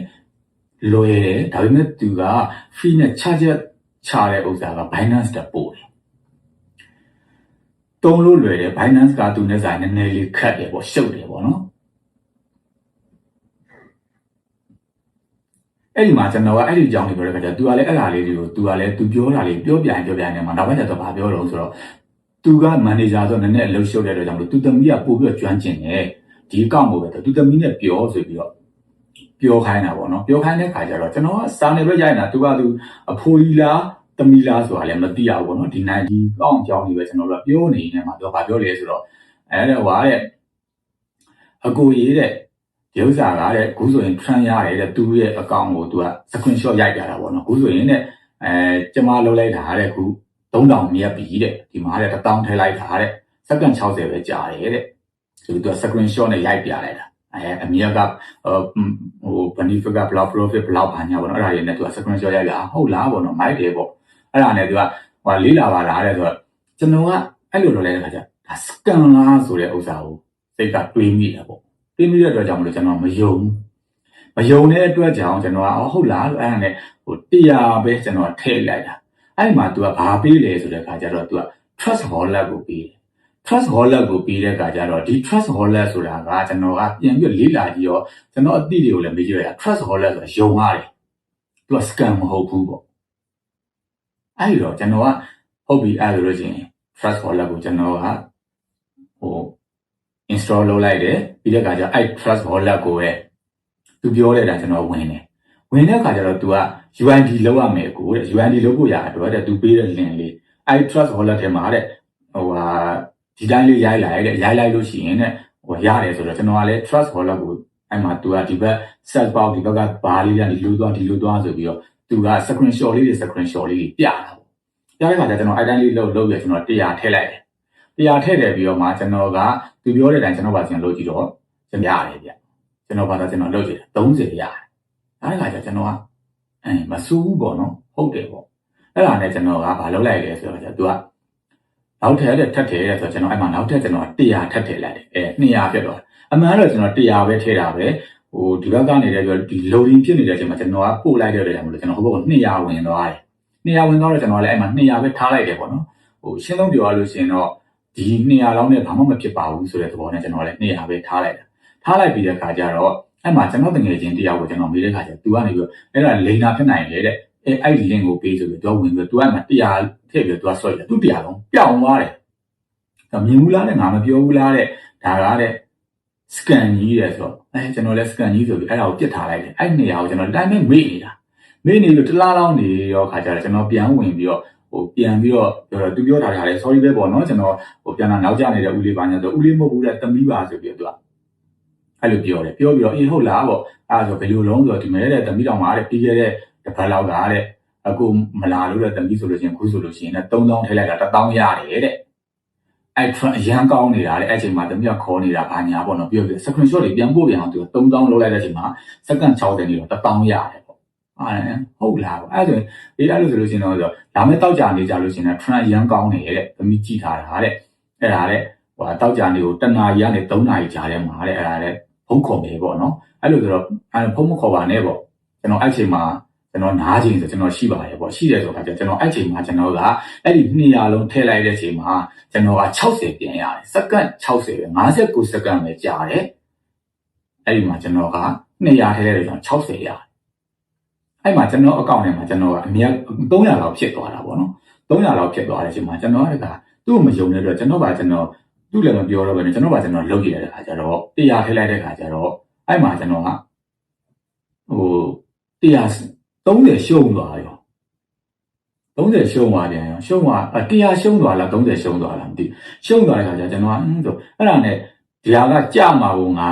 လွယ်တယ်ဒါပေမဲ့သူက free နဲ့ charge ချတဲ့ဥစ္စာက Binance တက်ပို့တယ်သုံးလို့လွယ်တယ် Binance ကသူနဲ့ဆိုင်နည်းနည်းလေးခတ်တယ်ပေါ့ရှုပ်တယ်ပေါ့နော်အဲ့ဒီမှာကျွန်တော်ကအဲ့ဒီအကြောင်းတွေပြောတဲ့အခါကျသူကလည်းအဲ့ဒါလေးတွေကိုသူကလည်းသူပြောတာလေးပြောပြရင်နေမှာနောက်ပိုင်းကျတော့ဘာပြောတော့ဆိုတော့သူကမန်နေဂျာဆိုနည်းနည်းအလုပ်ရှုပ်တဲ့အတွက်ကြောင့်သူသမီးကပို့ပြီးတော့ကျွမ်းကျင်တယ်ဒီအကောင့်ကိုပဲသူသမီးနဲ့ပြောဆိုပြီးတော့ပြောခိုင်းတာပေါ့နော်ပြောခိုင်းတဲ့ခါကျတော့ကျွန်တော်ကစာနေပဲရိုက်နေတာသူအဖိုးကြီးလားသမီးလားဆိုတာလည်းမသိရဘူးပေါ့နော်ဒီနိုင်ဒီကောင့်အကြောင်းကြီးပဲကျွန်တော်တို့ပြောနေနေမှာသူကဘာပြောလဲဆိုတော့အဲ့ဒါဟွာတဲ့အကိုရေးတဲ့ဒီဥစ္စာကတဲ့ခုဆိုရင် trend ရတယ်တဲ့သူ့ရဲ့အကောင့်ကိုသူက screenshot ရိုက်ကြတာပေါ့နော်ခုဆိုရင်တဲ့ကျမလုပ်လိုက်တာတဲ့ခု3000မြတ်ပြီတဲ့ဒီမှာတဲ့1000ထည့်လိုက်တာတဲ့စက္ကန့်60ပဲကြာတယ်တဲ့ဆိုသူက screenshot နဲ့ရိုက်ပြလိုက်တာအမြတ်ကbenefit က block profit ဘလောက်ပါညာပေါ့နော်အဲ့ဒါတွေနဲ့သူက screenshot ရိုက်ပြဟုတ်လားပေါ့နော်မိုက်တယ်ပေါ့အဲ့ဒါနဲ့သူကဟိုလေးလာပါလားတဲ့ဆိုတော့ကျွန်တော်ကအဲ့လိုလုပ်လိုက်တဲ့ခါကျဒါ scam လားဆိုတဲ့ဥစ္စာကိုစိတ်ကတွေးမိတာပေါ့တွေးမိတဲ့အတွက်ကြောင့်မလို့ကျွန်တော်မယုံတဲ့အတွက်ကြောင့်ကျွန်တော်ကဟုတ်လားအဲ့ဒါနဲ့100ပဲကျွန်တော်ထည့်လိုက်တာအဲ့မှာ तू ကဘာပေးလဲဆိုတဲ့ခါကျတော့ तू က trust wallet ကိုပေးတယ် trust wallet ကိုပေးတဲ့ခါကျတော့ဒီ trust wallet ဆိုတာကကျွန်တော်ကပြန်ပြီးလေးလာကြည့်ရောကျွန်တော်အသိတွေကိုလည်းမေးကြည့်ရ trust wallet ဆိုတာယုံရတယ် तू က scam မဟုတ်ဘူးပေါ့အဲ့တော့ကျွန်တော်ကဟုတ်ပြီအဲ့လိုလို့ချင်း trust wallet ကိုကျွန်တော်ကinstall လုပ်လိုက်တယ်ပြီးတဲ့အခါကျအဲ့ trust wallet ကိုပဲသူပြောတဲ့အတိုင်းကျွန်တော်ဝင်တဲ့အခါကျတော့ तू က UND လောက်ရမယ်ကိုတဲ့ UND လောက်ဖို့ရတော့တဲ့ तू ပေးတဲ့ link လေးအဲ့ trust wallet ထဲမှာတဲ့ဒီတိုင်းလေးရိုက်လိုက်လို့ရှိရင်တဲ့ရတယ်ဆိုတော့ကျွန်တော်ကလည်း trust wallet ကိုအဲ့မှာ तू ကဒီဘက် set box ဒီဘက်ကဘာလေးတွေဒီလိုသွားဆိုပြီးတော့ तू က screenshot လေးတွေပြတာပေါ့ပြတဲ့အခါကျကျွန်တော်အဲ့တိုင်းလေးလုပ်ပြီးကျွန်တော်100ထည့်လိုက်တယ်100ထည့်တယ်ပြီးတော့မှကျွန်တော်ကသူပြောတဲ့အတိုင်းကျွန်တော်ပါကျွန်တော်လုပ်ကြည့်တော့ကျွန်တော်ရတယ်ဗျကျွန်တော်ဘာသာကျွန်တော်လုပ်ကြည့်တယ်30ရတယ်အဲ့ဒါကကျွန်တော်ကမစူးဘူးပေါ့နော်ဟုတ်တယ်ပေါ့အဲ့ဒါနဲ့ကျွန်တော်ကဘာလုပ်လိုက်လဲဆိုတော့သူကနောက်ထပ်ထပ်ထည့်ရဲဆိုတော့ကျွန်တော်အဲ့မှာနောက်ထပ်ကျွန်တော်100ထပ်ထည့်လိုက်တယ်200ဖြစ်တော့အမှန်တော့ကျွန်တော်100ပဲထည့်တာပဲဒီဘက်ကနေလည်းဒီ loading ဖြစ်နေတဲ့အချိန်မှာကျွန်တော်ကပို့လိုက်တဲ့တယ်မလို့ကျွန်တော်ဟိုဘက်က200ဝင်သွားတယ်200ဝင်သွားတော့ကျွန်တော်လည်းအဲ့မှာ200ပဲထားလိုက်တယ်ပေါ့နော်ရှင်းဆုံးပြောရလို့ရှိရင်တော့ဒီ200လောက်နဲ့ဘာမှမဖြစ်ပါဘူးဆိုတဲ့သဘောနဲ့ကျွန်တော်လည်း200ပဲထားလိုက်ပြီးတဲ့အခါကျတော့အဲ့မှာကျွန်တော်တငယ်ချင်းတယောက်ကိုကျွန်တော်မေးတဲ့အခါကျသူကနေပြီးအဲ့ဒါလိန်နာဖြစ်နိုင်လေတဲ့အဲ့ link ကိုပေးဆိုပြီးတော့ဝင်ပြီးသူကမှ100ထည့်ပြီးတော့ဆွဲတယ်သူ100လုံးပြောင်းသွားတယ်မြင်ဘူးလားတဲ့ငါမပြောဘူးလားတဲ့ဒါကတဲ့ scan ကြီးတယ်ဆိုတော့ကျွန်တော်လည်း scan ကြီးဆိုပြီးအဲ့ဒါကိုပြစ်ထားလိုက်တယ်အဲ့200ကိုကျွန်တော်တိုင်းမဲ့မေ့နေလို့တလားလောင်းနေရောခါကျတော့ကျွန်တော်ပြန်ဝင်ပြီးတော့ပြန်ပြီးတော့သူပြောထားတယ် sorry ပဲပေါ့နော်ကျွန်တော်ပြန်လာနောက်ကျနေတဲ့ဦးလေးပါညာဆိုဦးလေးမဟုတ်ဘူးတဲ့သမီးပါဆိုပြီးတော့သူကအဲ့လိုပြောတယ်ပြောပြီးတော့ဟုတ်လားပေါ့အဲ့ဒါဆိုဘယ်လိုလုံးဆိုတော့ဒီမဲ့တဲ့သမီးတော်မှာတဲ့ပြီးခဲ့တဲ့တစ်ပတ်လောက်ကတဲ့အခုမလာလို့တဲ့သမီးဆိုလို့ချင်းခုဆိုလို့ရှိရင်လည်း3000ထည့်လိုက်တာ1000ရတယ်တဲ့အဲ့အရန်ကောင်းနေတာတဲ့အဲ့ချိန်မှာသမီးကခေါ်နေတာဘာညာပေါ့နော်ပြောပြီး screenshot တွေပြန်ပို့ပြန်အောင်သူ3000လောက်လိုက်တဲ့အချိန်မှာစက္ကန့်60နေတော့1000ရတယ်ပေါ့ ဟုတ်လားအဲ့ဆိုအေးအဲ့လိုဆိုလို့ရှိရင်တော့ဒါမဲ့တောက်ကြနေကြလို့ရှိရင် trend ရမ်းကောင်းနေတဲ့သမီးကြည့်ထားတာတဲ့အဲ့ဒါတဲ့ဟိုတောက်ကြနေကိုတနာရီကနေ3နာရီကြာထဲမှာတဲ့အဲ့ဒါတဲ့ဖုန်းခေါ်မယ်ပေါ့နော်အဲ့လိုဆိုတော့ဖုန်းမခေါ်ပါနဲ့ပေါ့ကျွန်တော်အဲ့ချိန်မှာကျွန်တော်နားချိန်ဆိုကျွန်တော်ရှိပါတယ်ပေါ့ရှိတယ်ဆိုတော့ကျွန်တော်အဲ့ချိန်မှာကျွန်တော်ကအဲ့ဒီ200လုံးထည့်လိုက်တဲ့ချိန်မှာကျွန်တော်က60ပြန်ရတယ်စက္ကန့်60ပဲ59စက္ကန့်ပဲကြာတယ်အဲ့ဒီမှာကျွန်တော်က200ထည့်လိုက်တယ်ဆိုတော့60ရတယ်အဲ့မှာကျွန်တော်အကောင့်ထဲမှာကျွန်တော်ကအများ300လောက်ဖြစ်သွားတာပေါ့နော်300လောက်ဖြစ်သွားတဲ့အချိန်မှာကျွန်တော်ကသူ့ကိုမယုံတဲ့အတွက်ကျွန်တော်သူ့လည်းမပြောတော့ဘဲနဲ့ကျွန်တော်လုပ်ကြည့်တဲ့အခါကျတော့100ထည့်လိုက်တဲ့အခါကျတော့အဲ့မှာကျွန်တော်က130ရှုံးသွားရော30ရှုံးသွားတယ်ရှုံးသွား100ရှုံးသွားလား30ရှုံးသွားလားမသိရှုံးသွားတဲ့အခါကျကျွန်တော်ကဆိုအဲ့ဒါနဲ့ဒီဟာကကြမှာကိုငါ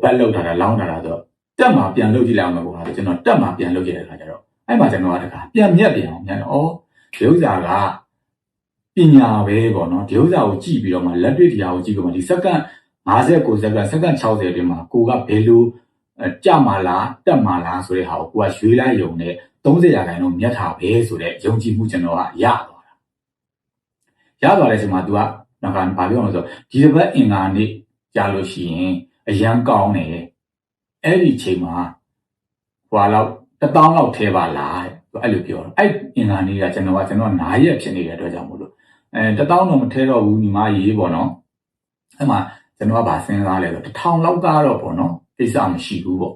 ဘက်လောက်ထားတာလောင်းထားတာဆိုတက်မှာပြန်လုပ်ကြည့်လိုက်အောင်ပေါ့ကျွန်တော်တက်မှာပြန်လုပ်ကြည့်တဲ့အခါကျတော့အဲ့မှာကျွန်တော်ကတခါပြန်မြက်ပြန်အောင်ပြန်ဒီဥစ္စာကပညာပဲပေါ့နော်ဒီဥစ္စာကိုကြည့်ပြီးတော့မှလက်တွေ့တရားကိုကြည့်ပြီးမှဒီစက္ကန့်59စက္ကန့်60အတွင်းမှာကိုကဘယ်လိုကြမှာလားတက်မှာလားဆိုတဲ့ဟာကိုကိုကရွေးလိုက်ရုံနဲ့30ရာခိုင်နှုန်းမြတ်တာပဲဆိုတဲ့ယုံကြည်မှုကျွန်တော်ကရသွားတဲ့အချိန်မှာ तू ကနောက်ဘာပြောအောင်လဲဆိုဒီတစ်ပတ်အင်္ဂါနေ့ကြာလို့ရှိရင်အရန်ကောင်းတယ်အဲ့ဒီချိန်မှာဟွာလောက်1000လောက်ထဲပါလားအဲ့လိုပြောတော့အဲ့အင်္ဂါနေ့ကကျွန်တော်နားရက်ဖြစ်နေတဲ့အတွက်ကြောင့်မို့လို့1000တော့မထဲတော့ဘူးညီမကြီးပေါ့နော်အဲ့မှာကျွန်တော်ကဗာစဉ်းစားလဲဆို1000လောက်ကတော့ပေါ့နော်ကိစ္စမရှိဘူးပေါ့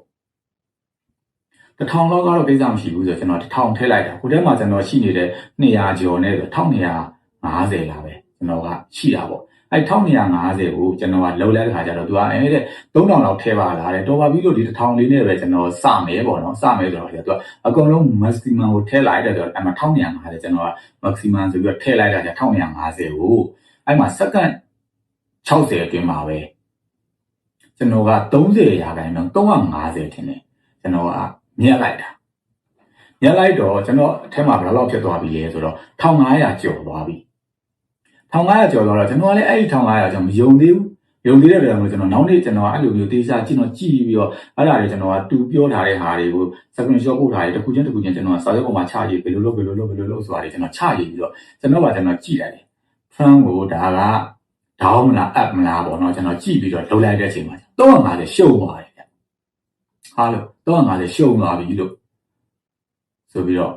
1000လောက်ကတော့ကိစ္စမရှိဘူးဆိုတော့ကျွန်တော်1000ထည့်လိုက်တာဟိုထဲမှာကျွန်တော်ရှိနေတဲ့200ကျော်နဲ့ဆို1250လားပဲကျွန်တော်ကရှိတာပေါ့အဲ့1250ကိုကျွန်တော်ကလှုပ်လိုက်တဲ့ခါကျတော့ तू ကတဲ့3000လောက်ထည့်ပါလားတဲ့တော်ပါပြီလို့ဒီ1000လေးနဲ့ပဲကျွန်တော်စမယ်ပေါ့နော်စမယ်ဆိုတော့ तू ကအကုန်လုံး maximum ကိုထည့်လိုက်တဲ့ဆိုတော့အဲ့မှာ1250ကျွန်တော်က maximum ဆိုပြီးတော့ထည့်လိုက်တာကျ1250ကိုအဲ့မှာစက္ကန့်60အတွင်းမှာပဲကျွန်တော်က30ရာခိုင်နှုန်း350ထင်တယ်ကျွန်တော်ကမြက်လိုက်တော့ကျွန်တော်အထက်မှာဘယ်လောက်ဖြစ်သွားပြီလဲဆိုတော့1500ကျော်သွားပြီ1500ကျော်သွားတော့ကျွန်တော်ကလည်းအဲ့ဒီ1500ကျော်မယုံသေးဘူးယုံသေးတဲ့အတွက်ကျွန်တော်နောက်နေ့ကျွန်တော်အဲ့လိုမျိုးတေးစားကြည့်ပြီးတော့အဲ့ဒါတွေကျွန်တော်ကတူပြောထားတဲ့ဟာတွေကို screenshot ပို့ထားတယ်တစ်ခုချင်းကျွန်တော်စာရွက်ပေါ်မှာချရေးဘယ်လိုလုပ်ဆိုတာတွေကျွန်တော်ချရေးပြီးတော့ကျွန်တော်ကြည့်လိုက်တယ် front ကိုဒါကdown မလား up မလားပေါ့နော်ကျွန်တော်ကြည့်ပြီးတော့လှုပ်လိုက်တဲ့အချိန်မှာ350ရှုံသွားတယ်ဗျဟာလို့350ရှုံသွားပြီလို့ဆိုပြီးတော့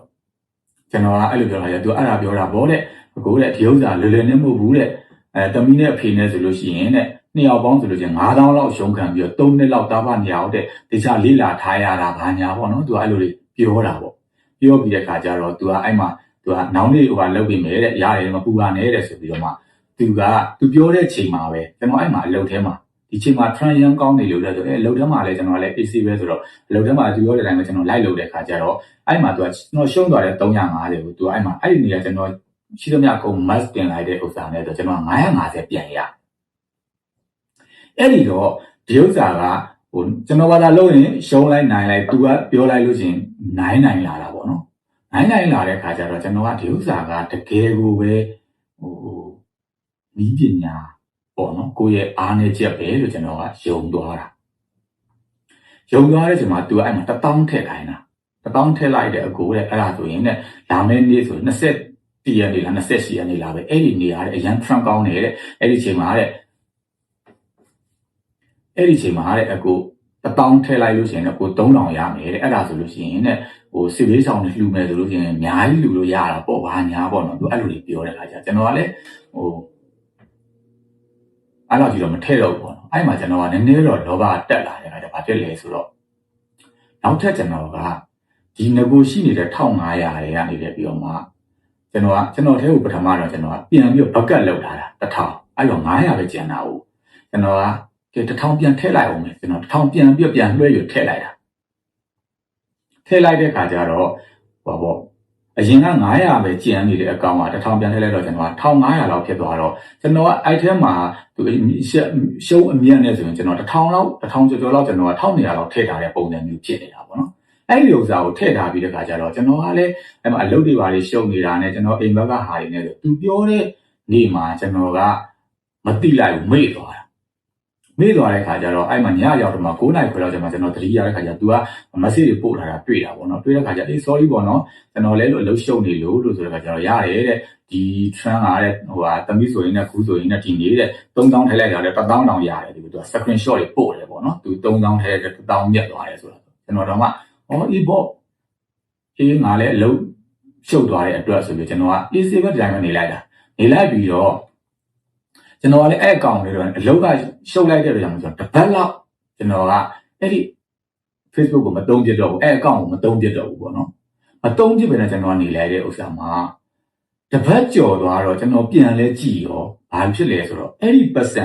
ကျွန်တော်ကအဲ့လိုပြောလာတယ်သူအဲ့ဒါပြောတာဗောတဲ့ကိုတဲ့ဒီဥစ္စာလွယ်လွယ်နဲ့မဟုတ်ဘူးတဲ့တမီးနဲ့အဖေနဲ့ဆိုလို့ရှိရင်တဲ့နှစ်ယောက်ပေါင်းဆိုလို့ချင်း9000လောက်ရှုံးခံပြီးတော့3နှစ်လောက်တားဖနေရအောင်တဲ့တခြားလေးလာထားရတာဘာညာပေါ့နော်သူကအဲ့လိုတွေပြောတာပေါ့ပြောပြီးတဲ့ခါကျတော့သူကအဲ့မှာသူကနောင်လေးဟိုကလုပ်ပြီးမယ်တဲ့ရတယ်မပူပါနဲ့တဲ့ဆိုပြီးတော့မှသူပြောတဲ့ချိန်မှာပဲကျွန်တော်အဲ့မှာအလုပ်ထဲမှာဒီချိန်မှာ trend ရန်ကောင်းနေလို့တဲ့ဆိုအလုပ်ထဲမှာလည်းကျွန်တော်လည်း AC ပဲဆိုတော့အလုပ်ထဲမှာသူပြောတဲ့အတိုင်းပဲကျွန်တော်လိုက်လုပ်တဲ့ခါကျတော့အဲ့မှာသူကကျွန်တော်ရှုံးသွားတဲ့350ကိုသူကအဲ့မှာအဲ့ဒီနေရာကျွန်တော်ရှိသမျှကုန် mask တင်လိုက်တဲ့ဥစ္စာနဲ့ဆိုကျွန်တော်950ပြန်ရအဲ့ဒီတော့ဒီဥစ္စာကဟိုကျွန်တော်ဘာသာလုပ်ရင်ရှုံးလိုက်နိုင်လိုက်သူကပြောလိုက်လို့ချင်းနိုင်လာတာပေါ့နော်နိုင်လာတဲ့ခါကျတော့ကျွန်တော်ကဒီဥစ္စာကတကယ်ကိုပဲဟိုဤပညာပေါ့နော်ကိုယ့်ရဲ့အားနဲ့ချက်ပဲလို့ကျွန်တော်ကယုံသွားတဲ့ချိန်မှာသူကအဲ့မှာ1000ထည့်ခိုင်းတာ1000ထည့်လိုက်တဲ့အကိုတဲ့အဲ့ဒါဆိုရင်ねလာမယ့်နေ့ဆို20ရက်နေလား28ရက်နေလားပဲအဲ့ဒီနေရာတဲ့အရန် trend ကောင်းနေတဲ့အဲ့ဒီချိန်မှာတဲ့အကို1000ထည့်လိုက်လို့ရှိရင်ကို3000ရမယ်တဲ့အဲ့ဒါဆိုလို့ရှိရင်ねဟိုစစ်ဘေးဆောင်တွေလှူမယ်ဆိုလို့ရှိရင်အများကြီးလှူလို့ရတာပေါ့ဘာညာပေါ့နော်သူအဲ့လိုတွေပြောတဲ့အခါကျကျွန်တော်ကလည်းဟိုအဲ့လိုကြီးတော့မထည့်တော့ဘူးပေါ့နော်အဲ့မှာကျွန်တော်ကနည်းနည်းတော့လောဘတက်လာတဲ့အခါကျဘာဖြစ်လဲဆိုတော့နောက်ထပ်ကျွန်တော်ကဒီငကိုရှိနေတဲ့1500တွေကနေပြီးတော့မှကျွန်တော်ထဲကိုပထမတော့ကျွန်တော်ကပြန်ပြီးတော့ဘက်ကတ်လောက်ထားတာ1000အဲ့တော့900ပဲကျန်တာဟုတ်ကျွန်တော်က1000ပြန်ထည့်လိုက်အောင်မယ်ကျွန်တော်1000ပြန်ပြီးပြန်လွှဲရထည့်လိုက်တာထည့်လိုက်တဲ့ခါကျတော့ဟောပေါ့အရင်က900ပဲကျန်နေတဲ့အကောင်က1000ပြန်ထည့်လိုက်တော့ကျွန်တော်က1500လောက်ဖြစ်သွားတော့ကျွန်တော်ကအဲ့ထဲမှာသူရှုံးအမြတ်နဲ့ဆိုရင်ကျွန်တော်1000လောက်1000ကျော်လောက်ကျွန်တော်က1200လောက်ထည့်ထားတဲ့ပုံစံမျိုးဖြစ်နေတာပေါ့နော်အဲ့ဒီဥစ္စာကိုထည့်ထားပြီးတဲ့ခါကျတော့ကျွန်တော်ကလည်းအဲ့မှာအလုပ်တွေပါလေရှုံနေတာနဲ့ကျွန်တော်အိမ်ဘက်ကဟာတွေနဲ့ဆိုသူပြောတဲ့နေ့မှာကျွန်တော်ကမတိလိုက်ဘူးမေ့သွားတာ မေ့သွားတဲ့ခါကျတော့အဲ့မှာညရောက်တော့မှ9 နာရီခွဲလောက်ကျမှကျွန်တော်သတိရတဲ့ခါကျ तू က message တွေပို့လာတာတွေ့တာပေါ့နော်တွေ့တဲ့ခါကျအေး sorry ပေါ့နော်ကျွန်တော်လည်းလို့အလုပ်ရှုပ်နေလို့ဆိုတဲ့ခါကျတော့ရတယ်တဲ့ဒီ trend ကတဲ့ဟိုဟာသမီးဆိုရင်နဲ့ခုဆိုရင်နဲ့ဒီနေ့တဲ့3000ထဲလိုက်တာတဲ့1000တောင်ရတယ်ဒီ तू screenshot တွေပို့တယ်ပေါ့နော် तू 3000ထဲတဲ့1000မြတ်သွားတယ်ဆိုတာကျွန်တော်တော့မှအေးပေါ့အေးငါလည်းအလုပ်ရှုပ်သွားတဲ့အတွက်ဆိုပြီးကျွန်တော်က AC ပဲဒီတိုင်းပဲနေလိုက်ပြီးတော့ကျွန်တော်ကလည်းအဲ့အကောင့်လေးတော့အလုပ်ကရှုပ်လိုက်တဲ့အတွက်ကြောင့်ကျွန်တော်တပတ်လောက်ကျွန်တော်ကအဲ့ဒီ Facebook ကိုမသုံးပြတော့ဘူးအဲ့အကောင့်ကိုမသုံးပြတော့ဘူးပေါ့နော်မသုံးပြပဲနဲ့ကျွန်တော်ကနေလိုက်တဲ့ဥစ္စာမှာတပတ်ကျော်သွားတော့ကျွန်တော်ပြန်လဲကြည့်ရောဘာဖြစ်လဲဆိုတော့အဲ့ဒီပတ်စံ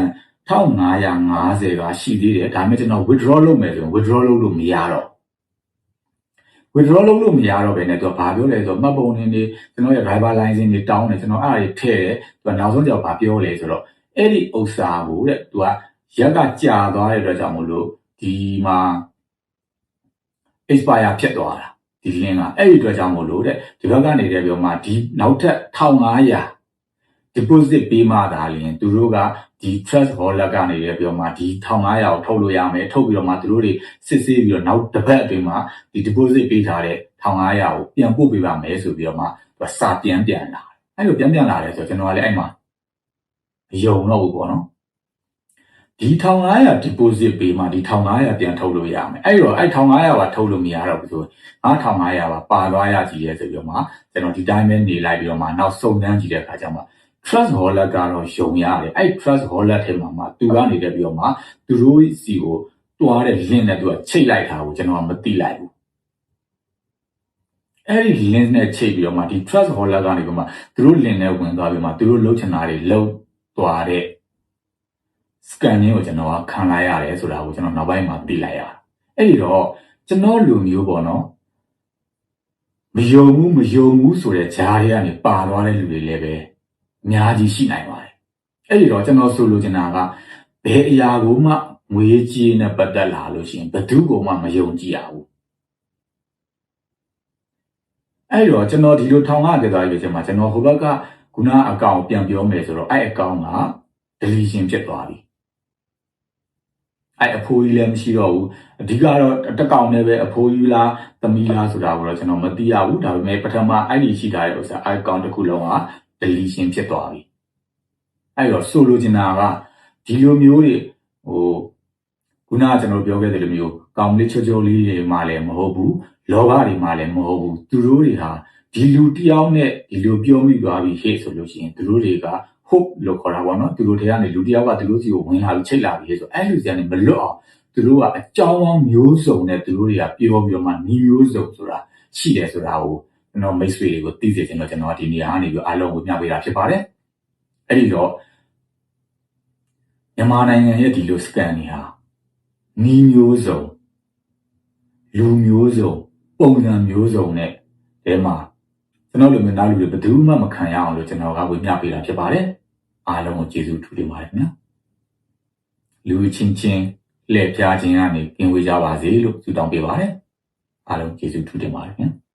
1550ကရှိသေးတယ်ဒါပေမဲ့ကျွန်တော် withdraw လုပ်မယ်ဆိုရင် withdraw လုပ်လို့မရတော့ပဲနဲ့သူကဘာပြောလဲဆိုတော့မှတ်ပုံတင်နေကျွန်တော်ရဲ့ driver license တွေတောင်းတယ်ကျွန်တော်အဲ့ဒါတွေထည့်တယ်သူကနောက်ဆုံးကြောက်ဘာပြောလဲဆိုတော့အဲ့ဒီဥစ္စာကိုတဲ့သူကရက်ကကြာသွားတဲ့အတွက်ကြောင့်မို့လို့ဒီမှာ expire ဖြစ်သွားတာဒီ link ကအဲ့ဒီအတွက်ကြောင့်မို့လို့တဲ့ဒီဘက်ကနေတယ်ပြောမှဒီနောက်ထပ်1500 deposit ပေးမှသာလျှင်သူတို့ကဒီ trust wallet ကနေတယ်ပြောမှဒီ1500ကိုထုတ်လို့ရမယ်ထုတ်ပြီးတော့မှသူတို့တွေစစ်ဆေးပြီးတော့နောက်တစ်ပတ်အတွင်းမှာဒီ deposit ပေးထားတဲ့1500ကိုပြန်ပို့ပေးပါမယ်ဆိုပြီးတော့မှသူကစာပြန်လာအဲ့လိုပြန်လာတယ်ဆိုတော့ကျွန်တော်ကလည်းအဲ့မှာမယုံတော့ဘူးပေါ့နော်ဒီ1500 deposit ပေးမှဒီ1500ပြန်ထုတ်လို့ရမယ်အဲ့တော့အဲ့1500ကထုတ်လို့မရတော့ဘူးဆို1500ပါသွားရကြည့်ရဲဆိုပြီးတော့မှကျွန်တော်ဒီတိုင်းပဲနေလိုက်ပြီးတော့မှနောက်စုံစမ်းကြည့်တဲ့အခါကျမှtrust wallet ကတော့ယုံရတယ်အဲ့ trust wallet ထဲမှာသူကနေတက်ပြီးတော့မှသူတို့စီကိုတွားတဲ့ link နဲ့သူကချိတ်လိုက်တာကိုကျွန်တော်မသိလိုက်ဘူးအဲ့ဒီ link နဲ့ချိတ်ပြီးတော့မှဒီ trust wallet ကနေပြီးမှသူတို့ link နဲ့ဝင်သွားပြီးမှသူတို့လုပ်ချင်တာတွေလုပ်သွားတဲ့ scanning ကိုကျွန်တော်ကခံလိုက်ရတယ်ဆိုတာကိုကျွန်တော်နောက်ပိုင်းမှာသိလိုက်ရအဲ့ဒီတော့ကျွန်တော်လူမျိုးပေါ့နော်မယုံဘူးဆိုတဲ့ဂျားတွေကနေပါသွားတဲ့လူတွေလည်းပဲအများကြီးရှိနိုင်ပါတယ်အဲ့ဒီတော့ကျွန်တော်ဆိုလိုချင်တာကဘယ်အရာကိုမှငွေကြေးနဲ့ပတ်သက်လာလို့ရှိရင်ဘယ်သူကိုမှမယုံကြည်ရဘူးအဲ့တော့ကျွန်တော်ဒီလိုထောင်ရခဲ့သွားပြီကျွန်တော်ဟိုဘက်ကခုနအကောင့်ပြန်ပြောမယ်ဆိုတော့အဲ့အကောင့်က deletion ဖြစ်သွားပြီအဲ့အဖိုးကြီးလည်းမရှိတော့ဘူးအဓိကတော့တက်ကောင်နဲ့ပဲအဖိုးကြီးလားသမီးလားဆိုတာကိုတော့ကျွန်တော်မသိရဘူးဒါပေမဲ့ပထမအဲ့ဒီရှိထားတဲ့ဥစ္စာ account တစ်ခုလုံးက deletion ဖြစ်သွားပြီအဲ့တော့ဆိုလိုချင်တာကဒီလိုမျိုးတွေခုနကကျွန်တော်ပြောခဲ့တဲ့လိုမျိုးကောင်လေးချိုလေးတွေမှလည်းမဟုတ်ဘူးလောဘတွေမှလည်းမဟုတ်ဘူးသူတို့တွေဟာဒီလူတယောက်နဲ့ဒီလိုပြောမိသွားပြီဟဲ့ဆိုလို့ရှိရင်သူတို့တွေကhope လို့ခေါ်တာပေါ့နော်သူတို့တွေကနေလူတယောက်ကသူတို့စီကိုဝင်လာပြီးချိတ်လာပြီးဆိုအဲ့လူစီကနေမလွတ်အောင်သူတို့ကအကြောင်းအမျိုးစုံနဲ့သူတို့တွေကပြောပြီးတော့မှညီမျိုးစုံဆိုတာရှိတယ်ဆိုတာကိုကျွန်တော်မိတ်ဆွေတွေကိုသိစေချင်တော့ကျွန်တော်ဒီနေရာကနေပြီးအားလုံးကိုမျှပေးတာဖြစ်ပါတယ်အဲ့ဒီတော့မြန်မာနိုင်ငံရဲ့ဒီလို scan တွေဟာညီမျိုးစုံလူမျိုးစုံပုံစံမျိုးစုံနဲ့ဒီမှာကျွန်တော်လူမျိုးသားလူတွေဘယ်သူမှမခံရအောင်လို့ကျွန်တော်ကဝေမျှပေးတာဖြစ်ပါတယ်အားလုံးကိုကျေးဇူးထူးတင်ပါတယ်ခင်ဗျာလူချင်းချင်းလှည့်ပြားခြင်းကနေကင်းဝေးကြပါစေလို့ဆုတောင်းပေးပါတယ်အားလုံးကျေးဇူးထူးတင်ပါတယ်ခင်ဗျာ